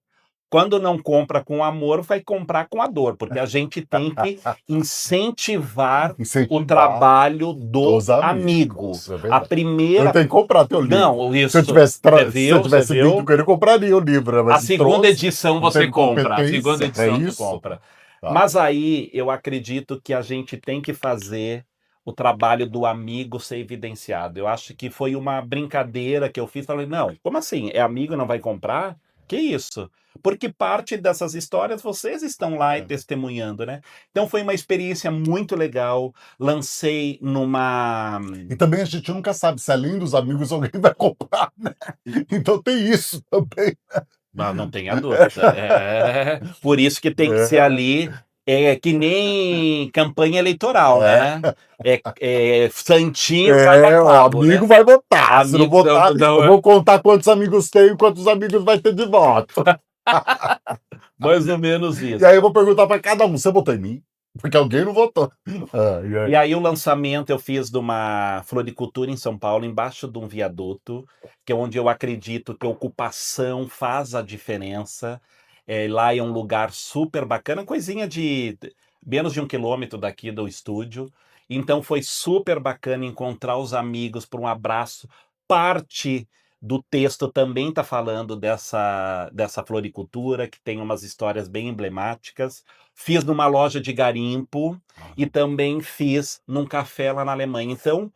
Quando não compra com amor, vai comprar com a dor, porque a gente tem que incentivar o Incentivar trabalho do os amigo. amigos, é A verdade. Eu primeira. tenho que comprar teu livro. Não, Se eu isso. tivesse, Você se eu viu? Você tivesse vindo viu? com ele, eu compraria o livro, né? A Mas não segunda trouxe, edição não você teve compra. A segunda competência. É edição você isso? compra. Tá. Mas aí eu acredito que a gente tem que fazer o trabalho do amigo ser evidenciado. Eu acho que foi uma brincadeira que eu fiz. Falei, não, como assim? É amigo e não vai comprar? Que isso? Porque parte dessas histórias vocês estão lá e É. testemunhando, né? Então foi uma experiência muito legal. Lancei numa. E também a gente nunca sabe se além dos amigos alguém vai comprar, né? Então tem isso também. Ah, não tenha dúvida. Por isso que tem que ser ali, que nem campanha eleitoral, né? Santinho paga O cabo, amigo né? vai votar. Se não Amigo, votar, eu vou contar quantos amigos tem e quantos amigos vai ter de voto. mais ou menos E isso. aí eu vou perguntar para cada um: você votou em mim? Porque alguém não votou. E aí o lançamento eu fiz de uma floricultura em São Paulo, embaixo de um viaduto, que é onde eu acredito que a ocupação faz a diferença. Lá é um lugar super bacana, coisinha de menos de 1 quilômetro daqui do estúdio. Então foi super bacana encontrar os amigos para um abraço. Parte do texto também está falando dessa floricultura, que tem umas histórias bem emblemáticas. Fiz numa loja de garimpo e também fiz num café lá na Alemanha. Então,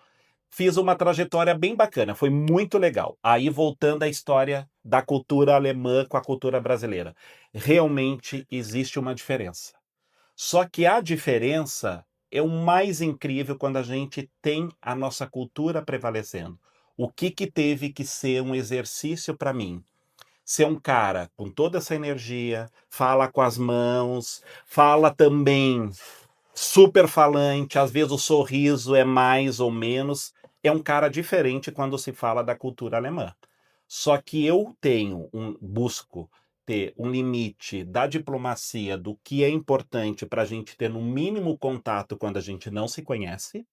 fiz uma trajetória bem bacana, foi muito legal. Aí, voltando à história da cultura alemã com a cultura brasileira. Realmente existe uma diferença. Só que a diferença é o mais incrível quando a gente tem a nossa cultura prevalecendo. O que que teve que ser um exercício para mim? Ser um cara com toda essa energia, fala com as mãos, fala também super falante, às vezes o sorriso é mais ou menos. É um cara diferente quando se fala da cultura alemã. Só que eu busco ter um limite da diplomacia do que é importante para a gente ter no mínimo contato quando a gente não se conhece,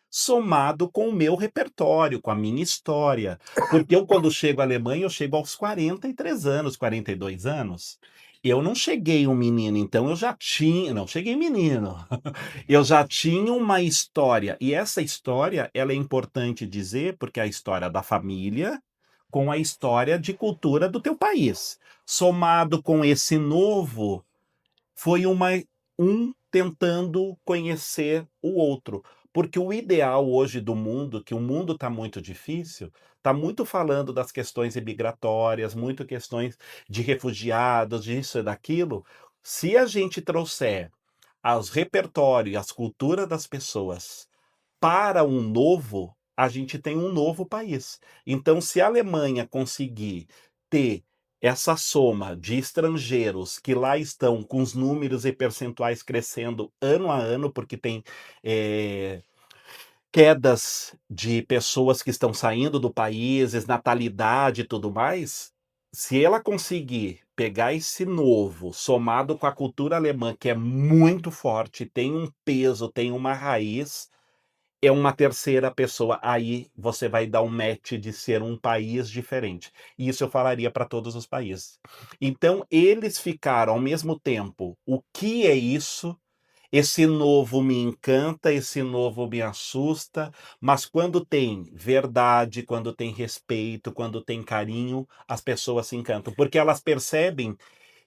somado com o meu repertório, com a minha história. Porque eu, quando chego à Alemanha, eu chego aos 43 anos, 42 anos. Eu não cheguei um menino, então eu já tinha. Não cheguei menino. Eu já tinha uma história. E essa história, ela é importante dizer, porque é a história da família com a história de cultura do teu país. Somado com esse novo foi um tentando conhecer o outro. Porque o ideal hoje do mundo, que o mundo está muito difícil, está muito falando das questões imigratórias, muito questões de refugiados, disso e daquilo. Se a gente trouxer os repertórios e as culturas das pessoas para um novo, a gente tem um novo país. Então, se a Alemanha conseguir ter essa soma de estrangeiros que lá estão com os números e percentuais crescendo ano a ano, porque tem eh, quedas de pessoas que estão saindo do país, natalidade e tudo mais, se ela conseguir pegar esse novo, somado com a cultura alemã, que é muito forte, tem um peso, tem uma raiz, é uma terceira pessoa, aí você vai dar um match de ser um país diferente. E isso eu falaria para todos os países. Então, eles ficaram ao mesmo tempo, o que é isso? Esse novo me encanta, esse novo me assusta, mas quando tem verdade, quando tem respeito, quando tem carinho, as pessoas se encantam, porque elas percebem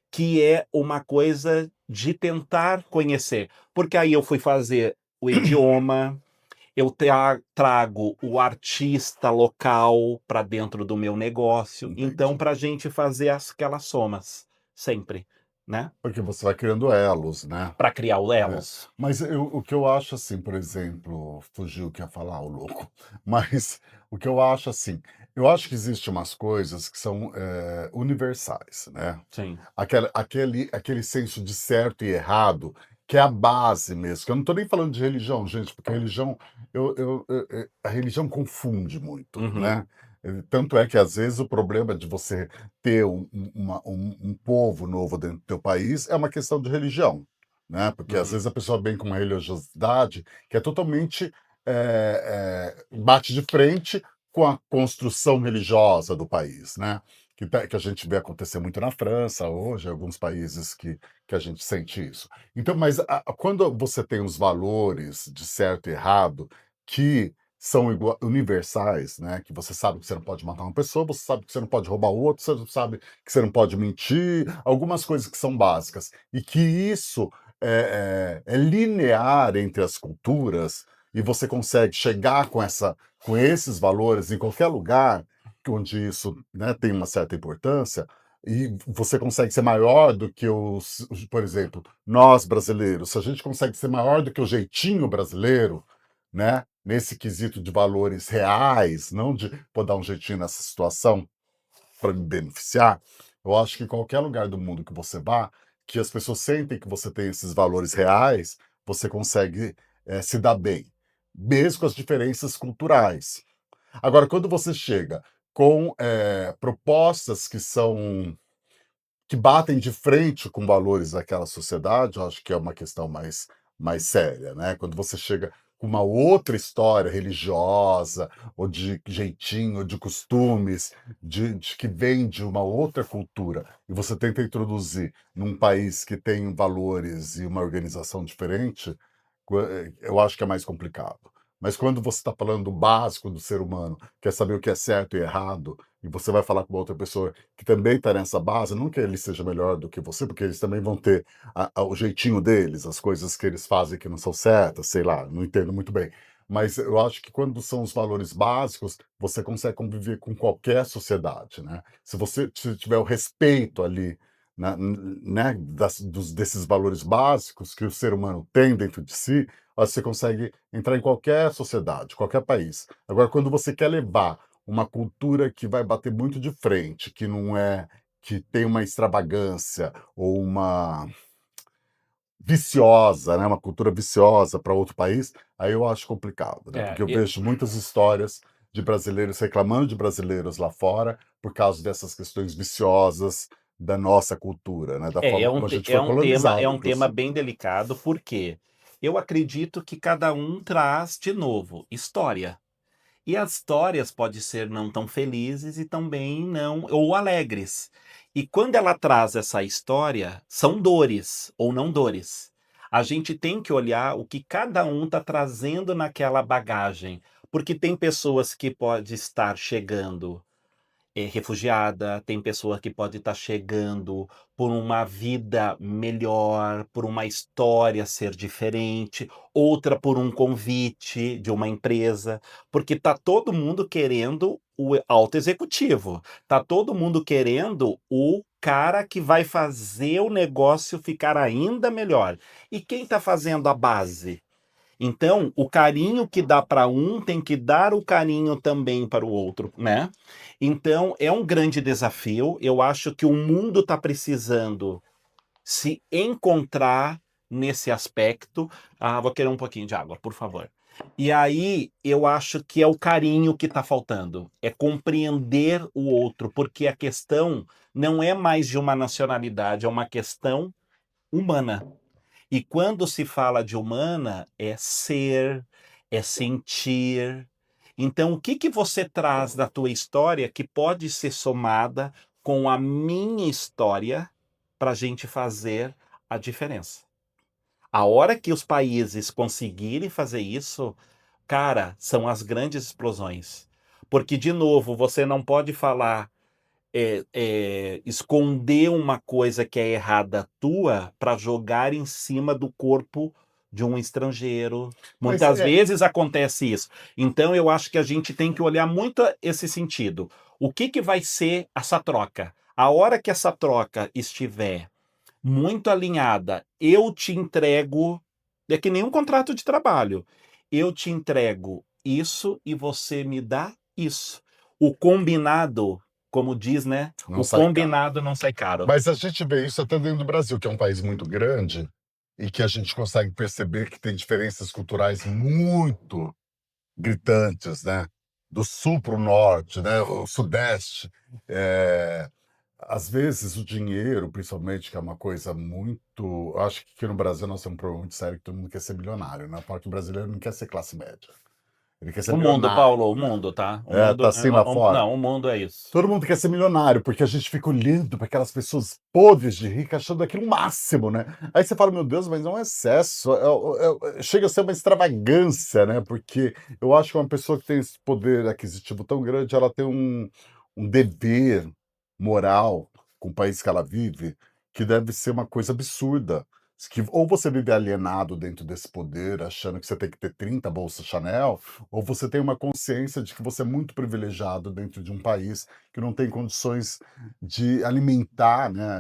que é uma coisa de tentar conhecer. Porque aí eu fui fazer o idioma, eu trago o artista local para dentro do meu negócio, então Entendi. para a gente fazer aquelas somas, sempre, né? Porque você vai criando elos, né? Para criar os É. elos. Mas o que eu acho assim, por exemplo, fugiu o que ia falar, o louco. Mas o que eu acho assim, eu acho que existem umas coisas que são universais, né? Sim. Aquele senso de certo e errado, que é a base mesmo. Que eu não estou nem falando de religião, gente, porque a religião, a religião confunde muito, Uhum, né? Tanto é que às vezes o problema de você ter um povo novo dentro do teu país é uma questão de religião, né? Porque às uhum, vezes a pessoa vem com uma religiosidade que é totalmente bate de frente com a construção religiosa do país, né? Que a gente vê acontecer muito na França hoje, alguns países que a gente sente isso. Então, mas quando você tem os valores de certo e errado que são universais, né? Que você sabe que você não pode matar uma pessoa, você sabe que você não pode roubar o outro, você sabe que você não pode mentir, algumas coisas que são básicas. E que isso é linear entre as culturas e você consegue chegar com esses valores em qualquer lugar onde isso, né, tem uma certa importância, e você consegue ser maior do que por exemplo, nós brasileiros, se a gente consegue ser maior do que o jeitinho brasileiro, né, nesse quesito de valores reais, não de pô, dar um jeitinho nessa situação para me beneficiar, eu acho que em qualquer lugar do mundo que você vá, que as pessoas sentem que você tem esses valores reais, você consegue se dar bem, mesmo com as diferenças culturais. Agora, quando você chega com propostas que batem de frente com valores daquela sociedade, eu acho que é uma questão mais séria, né? Quando você chega com uma outra história religiosa, ou de jeitinho, ou de costumes, de que vem de uma outra cultura, e você tenta introduzir num país que tem valores e uma organização diferente, eu acho que é mais complicado. Mas quando você está falando do básico do ser humano, quer saber o que é certo e errado, e você vai falar com uma outra pessoa que também está nessa base, não que ele seja melhor do que você, porque eles também vão ter o jeitinho deles, as coisas que eles fazem que não são certas, sei lá, não entendo muito bem. Mas eu acho que quando são os valores básicos, você consegue conviver com qualquer sociedade, né? Se você tiver o respeito ali, né, desses valores básicos que o ser humano tem dentro de si, você consegue entrar em qualquer sociedade, qualquer país. Agora, quando você quer levar uma cultura que vai bater muito de frente, que não é, que tem uma extravagância ou uma viciosa, né, uma cultura viciosa para outro país, aí eu acho complicado, né? É, Porque eu vejo muitas histórias de brasileiros reclamando de brasileiros lá fora por causa dessas questões viciosas da nossa cultura, né? Da É forma como a gente foi é colonizado, um tema inclusive. bem delicado, porque eu acredito que cada um traz, de novo, história. E as histórias podem ser não tão felizes e também não, ou alegres. E quando ela traz essa história, são dores ou não dores. A gente tem que olhar o que cada um está trazendo naquela bagagem, porque tem pessoas que pode estar chegando refugiada, tem pessoa que pode estar chegando por uma vida melhor, por uma história ser diferente, outra por um convite de uma empresa, porque tá todo mundo querendo o alto executivo, tá todo mundo querendo o cara que vai fazer o negócio ficar ainda melhor. E quem está fazendo a base? Então, o carinho que dá para um tem que dar o carinho também para o outro, né? Então, é um grande desafio. Eu acho que o mundo está precisando se encontrar nesse aspecto. Ah, vou querer um pouquinho de água, por favor. E aí, eu acho que é o carinho que está faltando, é compreender o outro, porque a questão não é mais de uma nacionalidade, é uma questão humana. E quando se fala de humana, é ser, é sentir. Então, o que que você traz da tua história que pode ser somada com a minha história para a gente fazer a diferença? A hora que os países conseguirem fazer isso, cara, são as grandes explosões. Porque, de novo, você não pode falar esconder uma coisa que é errada tua para jogar em cima do corpo de um estrangeiro. Mas Muitas vezes acontece isso. Então eu acho que a gente tem que olhar muito esse sentido. O que que vai ser essa troca? A hora que essa troca estiver muito alinhada, eu te entrego, é que nem um contrato de trabalho. Eu te entrego isso e você me dá isso. O combinado, como diz, né? não O sai caro. combinado não sai caro. Mas a gente vê isso até dentro do Brasil, que é um país muito grande e que a gente consegue perceber que tem diferenças culturais muito gritantes, né? Do sul para o norte, né? O sudeste. É, às vezes o dinheiro, principalmente, que é uma coisa muito. Eu acho que aqui no Brasil nós temos um problema muito sério que todo mundo quer ser milionário, né? Porque o brasileiro não quer ser classe média. Ele quer ser O mundo, milionário. Paulo, o mundo, tá? O É, tá mundo, assim lá fora. não, o mundo é isso. Todo mundo quer ser milionário, porque a gente fica olhando para aquelas pessoas podres de rica, achando aquilo o máximo, né? Aí você fala, meu Deus, mas é um excesso, chega a ser uma extravagância, né? Porque eu acho que uma pessoa que tem esse poder aquisitivo tão grande, ela tem um dever moral com o país que ela vive, que deve ser uma coisa absurda. Que ou você vive alienado dentro desse poder, achando que você tem que ter 30 bolsas Chanel, ou você tem uma consciência de que você é muito privilegiado dentro de um país que não tem condições de alimentar, né,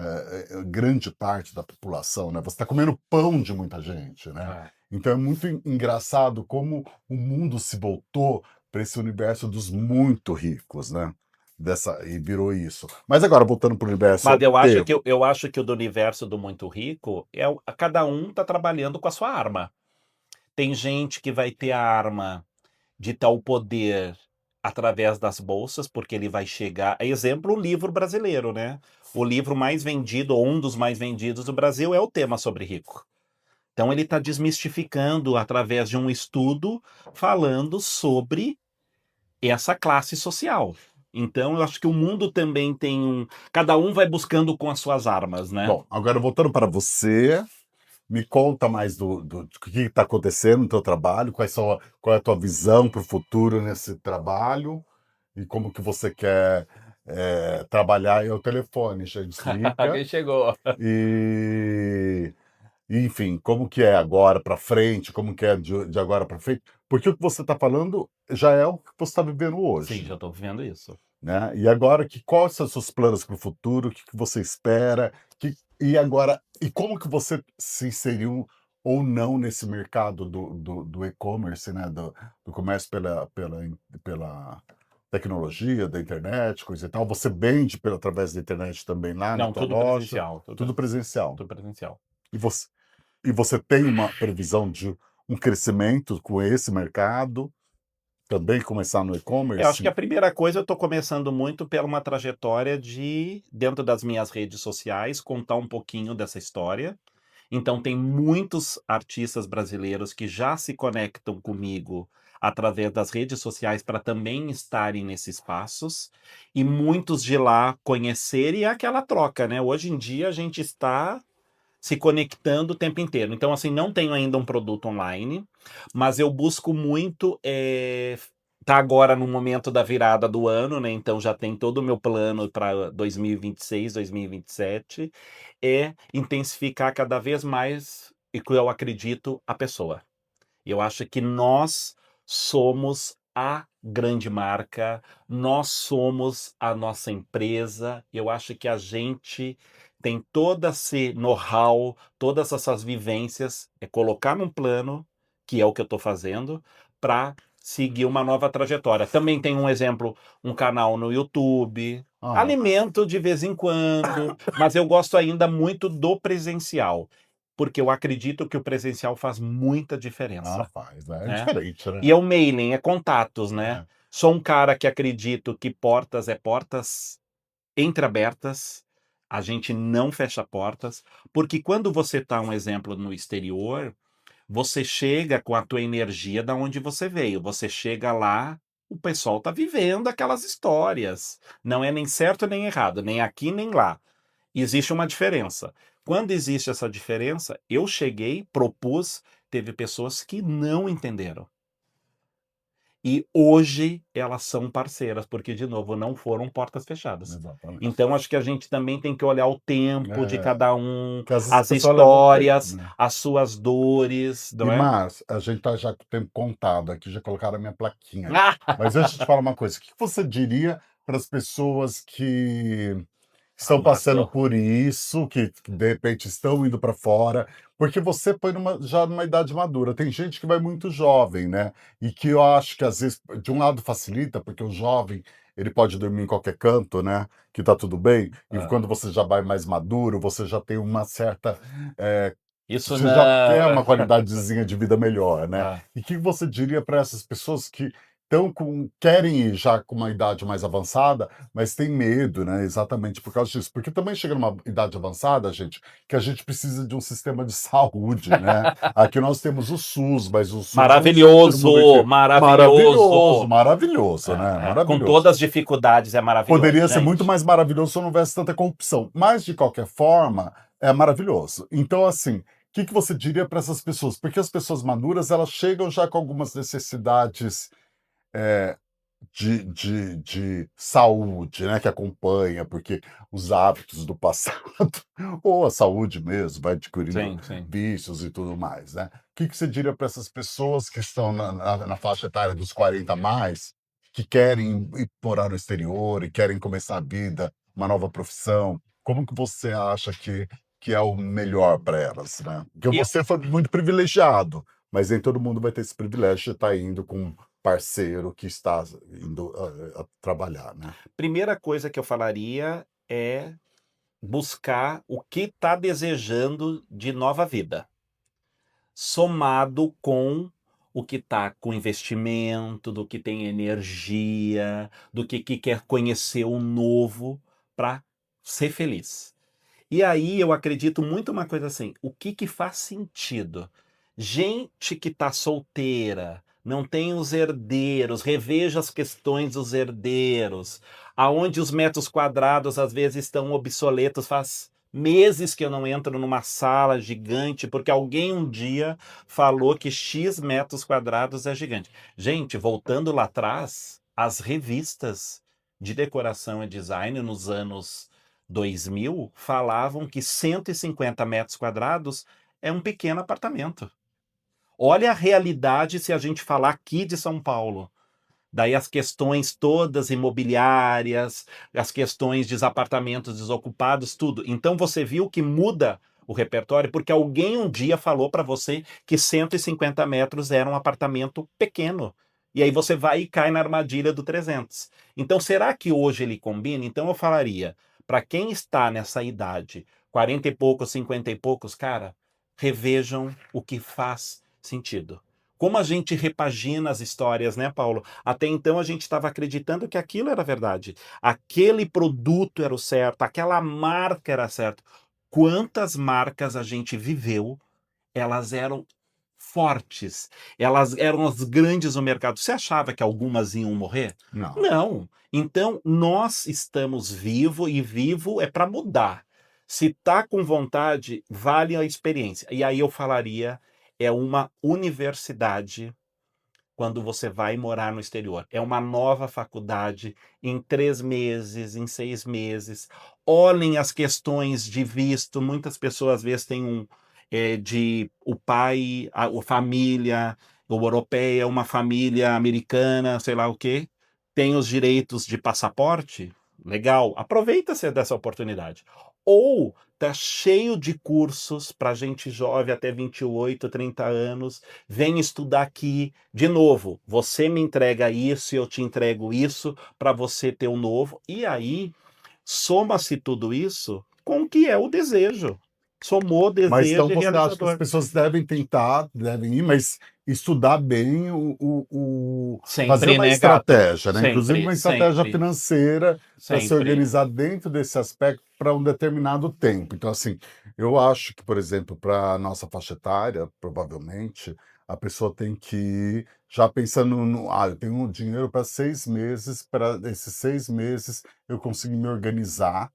grande parte da população, né? Você está comendo pão de muita gente, né? É. Então é muito engraçado como o mundo se voltou para esse universo dos muito ricos, né? E virou isso. Mas agora, voltando para o universo Mas europeu, eu acho que o do universo do muito rico cada um tá trabalhando com a sua arma. Tem gente que vai ter a arma de tal poder através das bolsas, porque ele vai chegar. Exemplo, o livro brasileiro, né? O livro mais vendido, ou um dos mais vendidos do Brasil, é o tema sobre rico. Então, ele está desmistificando através de um estudo falando sobre essa classe social. Então, eu acho que o mundo também tem um. Cada um vai buscando com as suas armas, né? bom, agora voltando para você, Me conta mais do que está acontecendo no teu trabalho, qual é a tua visão para o futuro nesse trabalho e como que você quer trabalhar. É o telefone, gente, liga. Alguém chegou. E, enfim, como que é agora para frente, como que é de agora para frente, porque o que você está falando já é o que você está vivendo Sim, hoje, já tô vendo isso. né? E agora, quais são os seus planos para o futuro? O que, que você espera? E agora, e como que você se inseriu ou não nesse mercado do e-commerce, né? Do comércio pela tecnologia, da internet, coisa e tal. Você vende através da internet também lá na Não, tua tudo loja, presencial. tudo presencial. Tudo presencial. E você, e você tem uma previsão de um crescimento com esse mercado? Também começar no Eu acho que a e-commerce? primeira coisa eu estou começando muito pela uma trajetória de, dentro das minhas redes sociais, contar um pouquinho dessa história. Então tem muitos artistas brasileiros que já se conectam comigo através das redes sociais para também estarem nesses espaços, e muitos de lá conhecerem, e é aquela troca, né? Hoje em dia a gente está se conectando o tempo inteiro. Então, assim, não tenho ainda um produto online, mas eu busco muito. Tá agora no momento da virada do ano, né? Então já tem todo o meu plano para 2026, 2027, é intensificar cada vez mais, e que eu acredito, a pessoa. Eu acho que nós somos a grande marca, nós somos a nossa empresa. Eu acho que a gente tem todo esse know-how, todas essas vivências, é colocar num plano, que é o que eu estou fazendo, para seguir uma nova trajetória. Também tem um exemplo, um canal no YouTube, Ah, alimento de vez em quando, mas eu gosto ainda muito do presencial, porque eu acredito que o presencial faz muita diferença, faz, né? É né. diferente, E né? é o mailing, é contatos, né. É. Sou um cara que acredito que portas é portas entreabertas, a gente não fecha portas, porque quando você tá, um exemplo, no exterior, você chega com a tua energia da onde você veio, você chega lá, o pessoal tá vivendo aquelas histórias, não é nem certo nem errado, nem aqui nem lá. Existe uma diferença. Quando existe essa diferença, eu cheguei, propus, teve pessoas que não entenderam. E hoje elas são parceiras, porque, de novo, não foram portas fechadas. Exatamente. Então, acho que a gente também tem que olhar o tempo de É, cada um, que às vezes a as pessoa leva um tempo, histórias, né? as suas dores, E não é? Márcio, a gente tá já com o tempo contado aqui, já colocaram a minha plaquinha aqui. Ah! Mas deixa eu te falar uma coisa, o que que você diria para as pessoas que estão passando Márcio. por isso, que de repente estão indo para fora, porque você foi já numa idade madura. Tem gente que vai muito jovem, né? E que eu acho que às vezes, de um lado facilita, porque o jovem ele pode dormir em qualquer canto, né? Que tá tudo bem. E Ah, quando você já vai mais maduro, você já tem uma certa eh, isso você já quer não. uma qualidadezinha de vida melhor, né. Ah. E o que você diria para essas pessoas que querem ir já com uma idade mais avançada, mas tem medo, né, exatamente por causa disso. Porque também chega numa idade avançada, gente, que a gente precisa de um sistema de saúde, né. Aqui nós temos o SUS, mas o SUS eu não sei se todo mundo Maravilhoso, aqui maravilhoso, maravilhoso. maravilhoso, né, Com maravilhoso. todas as dificuldades, é maravilhoso, Poderia ser muito gente. mais maravilhoso se não houvesse tanta corrupção, mas de qualquer forma, é maravilhoso. Então, assim, o que que você diria para essas pessoas? Porque as pessoas maduras, elas chegam já com algumas necessidades, eh, de saúde, né, que acompanha, porque os hábitos do passado, ou a saúde mesmo, vai adquirindo Sim, sim. vícios e tudo mais, né. O que que você diria para essas pessoas que estão na faixa etária dos 40 a mais, que querem ir morar no exterior e querem começar a vida, uma nova profissão? Como que você acha que é o melhor para elas, né? Porque E você foi muito privilegiado, mas nem todo mundo vai ter esse privilégio de estar indo com parceiro que está indo a trabalhar, né. primeira coisa que eu falaria é buscar o que está desejando de nova vida, somado com o que está com investimento, do que tem energia, do que quer conhecer o novo para ser feliz. E aí eu acredito muito uma coisa assim, o que faz sentido? Gente que está solteira, não tem os herdeiros, reveja as questões dos herdeiros, aonde os metros quadrados às vezes estão obsoletos, faz Meses que eu não entro numa sala gigante, porque alguém um dia falou que X metros quadrados é gigante. Gente, voltando lá atrás, as revistas de decoração e design nos anos 2000 falavam que 150 metros quadrados é um pequeno apartamento. Olha a realidade se a gente falar aqui de São Paulo. Daí as questões todas imobiliárias, as questões de apartamentos desocupados, tudo. Então você viu que muda o repertório, porque alguém um dia falou para você que 150 metros era um apartamento pequeno. E aí você vai e cai na armadilha do 300. Então será que hoje ele combina? Então eu falaria, para quem está nessa idade, 40 e poucos, 50 e poucos, cara, revejam o que faz sentido. Como a gente repagina as histórias, né, Paulo? Até então a gente estava acreditando que aquilo era verdade. Aquele produto era o certo, aquela marca era certa. Quantas marcas a gente viveu, elas eram fortes, elas eram as grandes no mercado. Você achava que algumas iam morrer? Não. Não. Então nós estamos vivo e vivo é para mudar. Se tá com vontade, vale a experiência. E aí eu falaria, é uma universidade quando você vai morar no exterior. É uma nova faculdade em 3 meses, em 6 meses. Olhem as questões de visto. Muitas pessoas às vezes têm de o pai, a família ou europeia, uma família americana, sei lá o quê, tem os direitos de passaporte. Legal, aproveita-se dessa oportunidade. Ou tá cheio de cursos para gente jovem até 28, 30 anos, vem estudar aqui. De novo, você me entrega isso e eu te entrego isso para você ter um novo. E aí, soma-se tudo isso com o que é o desejo. Somou Mas então desejo e você acha que as realizador. pessoas devem tentar, devem ir, mas estudar bem fazer Sempre, uma né, gato? estratégia, né? Inclusive Sempre, uma estratégia sempre, financeira para se sempre. organizar dentro desse aspecto para um determinado tempo. Então, assim, eu acho que, por exemplo, para a nossa faixa etária, provavelmente, a pessoa tem que ir já pensando no, eu tenho um dinheiro para 6 meses, para esses 6 meses eu conseguir me organizar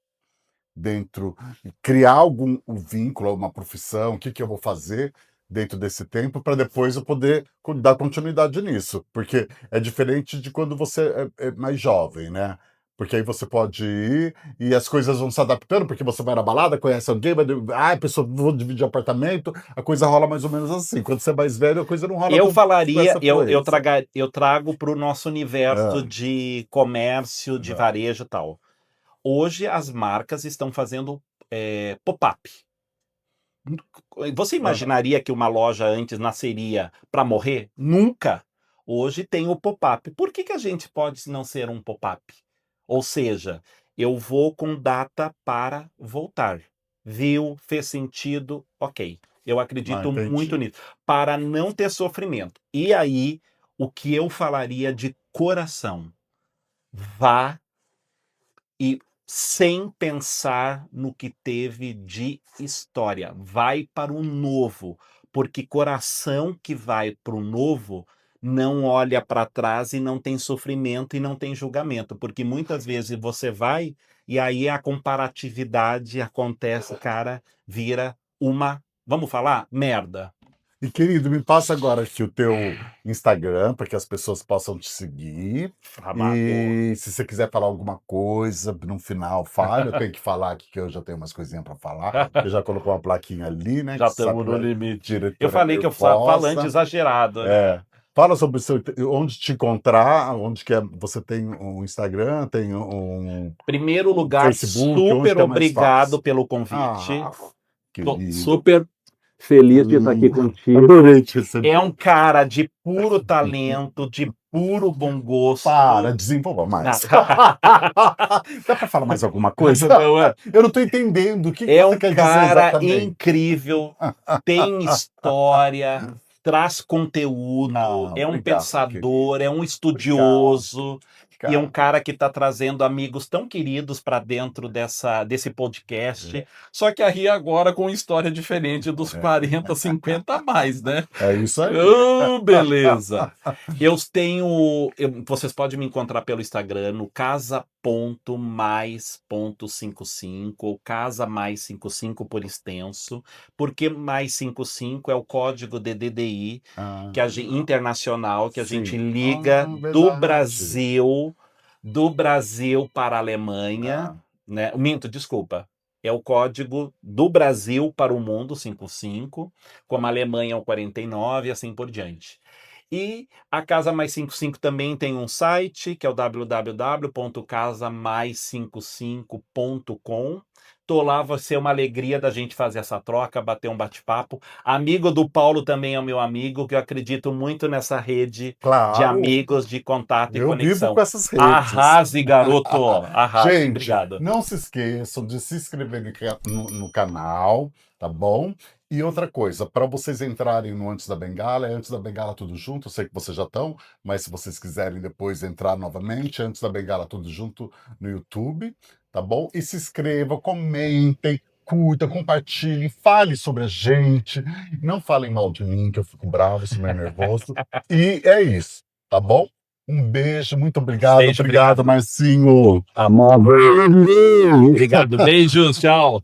dentro, criar algum um vínculo, uma profissão, o que que eu vou fazer dentro desse tempo para depois eu poder dar continuidade nisso, porque é diferente de quando você é mais jovem, né? Porque aí você pode ir e as coisas vão se adaptando, porque você vai na balada, conhece alguém, pessoa, vou dividir apartamento, a coisa rola mais ou menos assim. Quando você é mais velho, a coisa não rola Eu com falaria, essa fluência. eu trago para o nosso universo Ah, de comércio, de ah, varejo e tal. Hoje as marcas estão fazendo pop-up. Você ah. imaginaria que uma loja antes nasceria para morrer? Nunca. Hoje tem o pop-up. Por que a gente pode não ser um pop-up? Ou seja, eu vou com data para voltar. Viu? Fez sentido? Ok. Eu acredito muito Entendi. nisso. Para não ter sofrimento. E aí, o que eu falaria de coração? Vá e sem pensar no que teve de história. Vai para o novo, porque coração que vai para o novo não olha para trás e não tem sofrimento e não tem julgamento, porque muitas vezes você vai e aí a comparatividade acontece, cara, vira uma, vamos falar, merda. E querido, me passa agora aqui o teu Instagram para que as pessoas possam te seguir. Amado. E se você quiser falar alguma coisa no final, fale. Eu tenho que falar aqui que eu já tenho umas coisinhas para falar. Você já colocou uma plaquinha ali, né? Já Que você sabe estamos que no a limite. Eu diretora é falei que eu falante nervosa. exagerado, né? É. Fala sobre o seu, onde te encontrar, onde que é, você tem um Instagram, tem Primeiro um lugar, Facebook, onde super que é mais obrigado fácil? pelo convite. Ah, Tô querido. super feliz de estar aqui contigo. Adorei te receber. É um cara de puro talento, de puro bom Para, gosto. desenvolva mais. Ah, Dá para falar mais alguma coisa? não é? Eu não estou entendendo. O que que É você um quer dizer cara exatamente? incrível, tem história, traz conteúdo, Não, é um obrigado, querido. pensador, é um Obrigado. estudioso. E é um cara que está trazendo amigos tão queridos para dentro desse podcast. Ssó que aí agora com história diferente dos 40, 50 a mais, né? É isso aí. Beleza. Vocês podem me encontrar pelo Instagram no casa.mais.55 ou casa mais 55 por extenso, porque mais 55 é o código de DDI internacional que a gente liga do Brasil para a Alemanha, né? Desculpa. É o código do Brasil para o mundo, 55, como a Alemanha é o 49 e assim por diante. E a Casa Mais 55 também tem um site, que é o www.casamais55.com. Tô lá, vai ser uma alegria da gente fazer essa troca, bater um bate-papo. Amigo do Paulo também é o meu amigo, que eu acredito muito nessa rede de amigos, de contato e Eu conexão. vivo com essas redes. Arrase, garoto! Arrase, Gente, obrigado. não se esqueçam de se inscrever no canal, tá bom? E outra coisa, para vocês entrarem no Antes da Bengala, é Antes da Bengala tudo junto, eu sei que vocês já estão, mas se vocês quiserem depois entrar novamente, Antes da Bengala tudo junto no YouTube, tá bom? E se inscrevam, comentem, curtam, compartilhem, falem sobre a gente, não falem mal de mim, que eu fico bravo, sou meio nervoso. E é isso, tá bom? Um beijo, muito obrigado. Obrigado, Marcinho. Amor. Obrigado, beijos, tchau.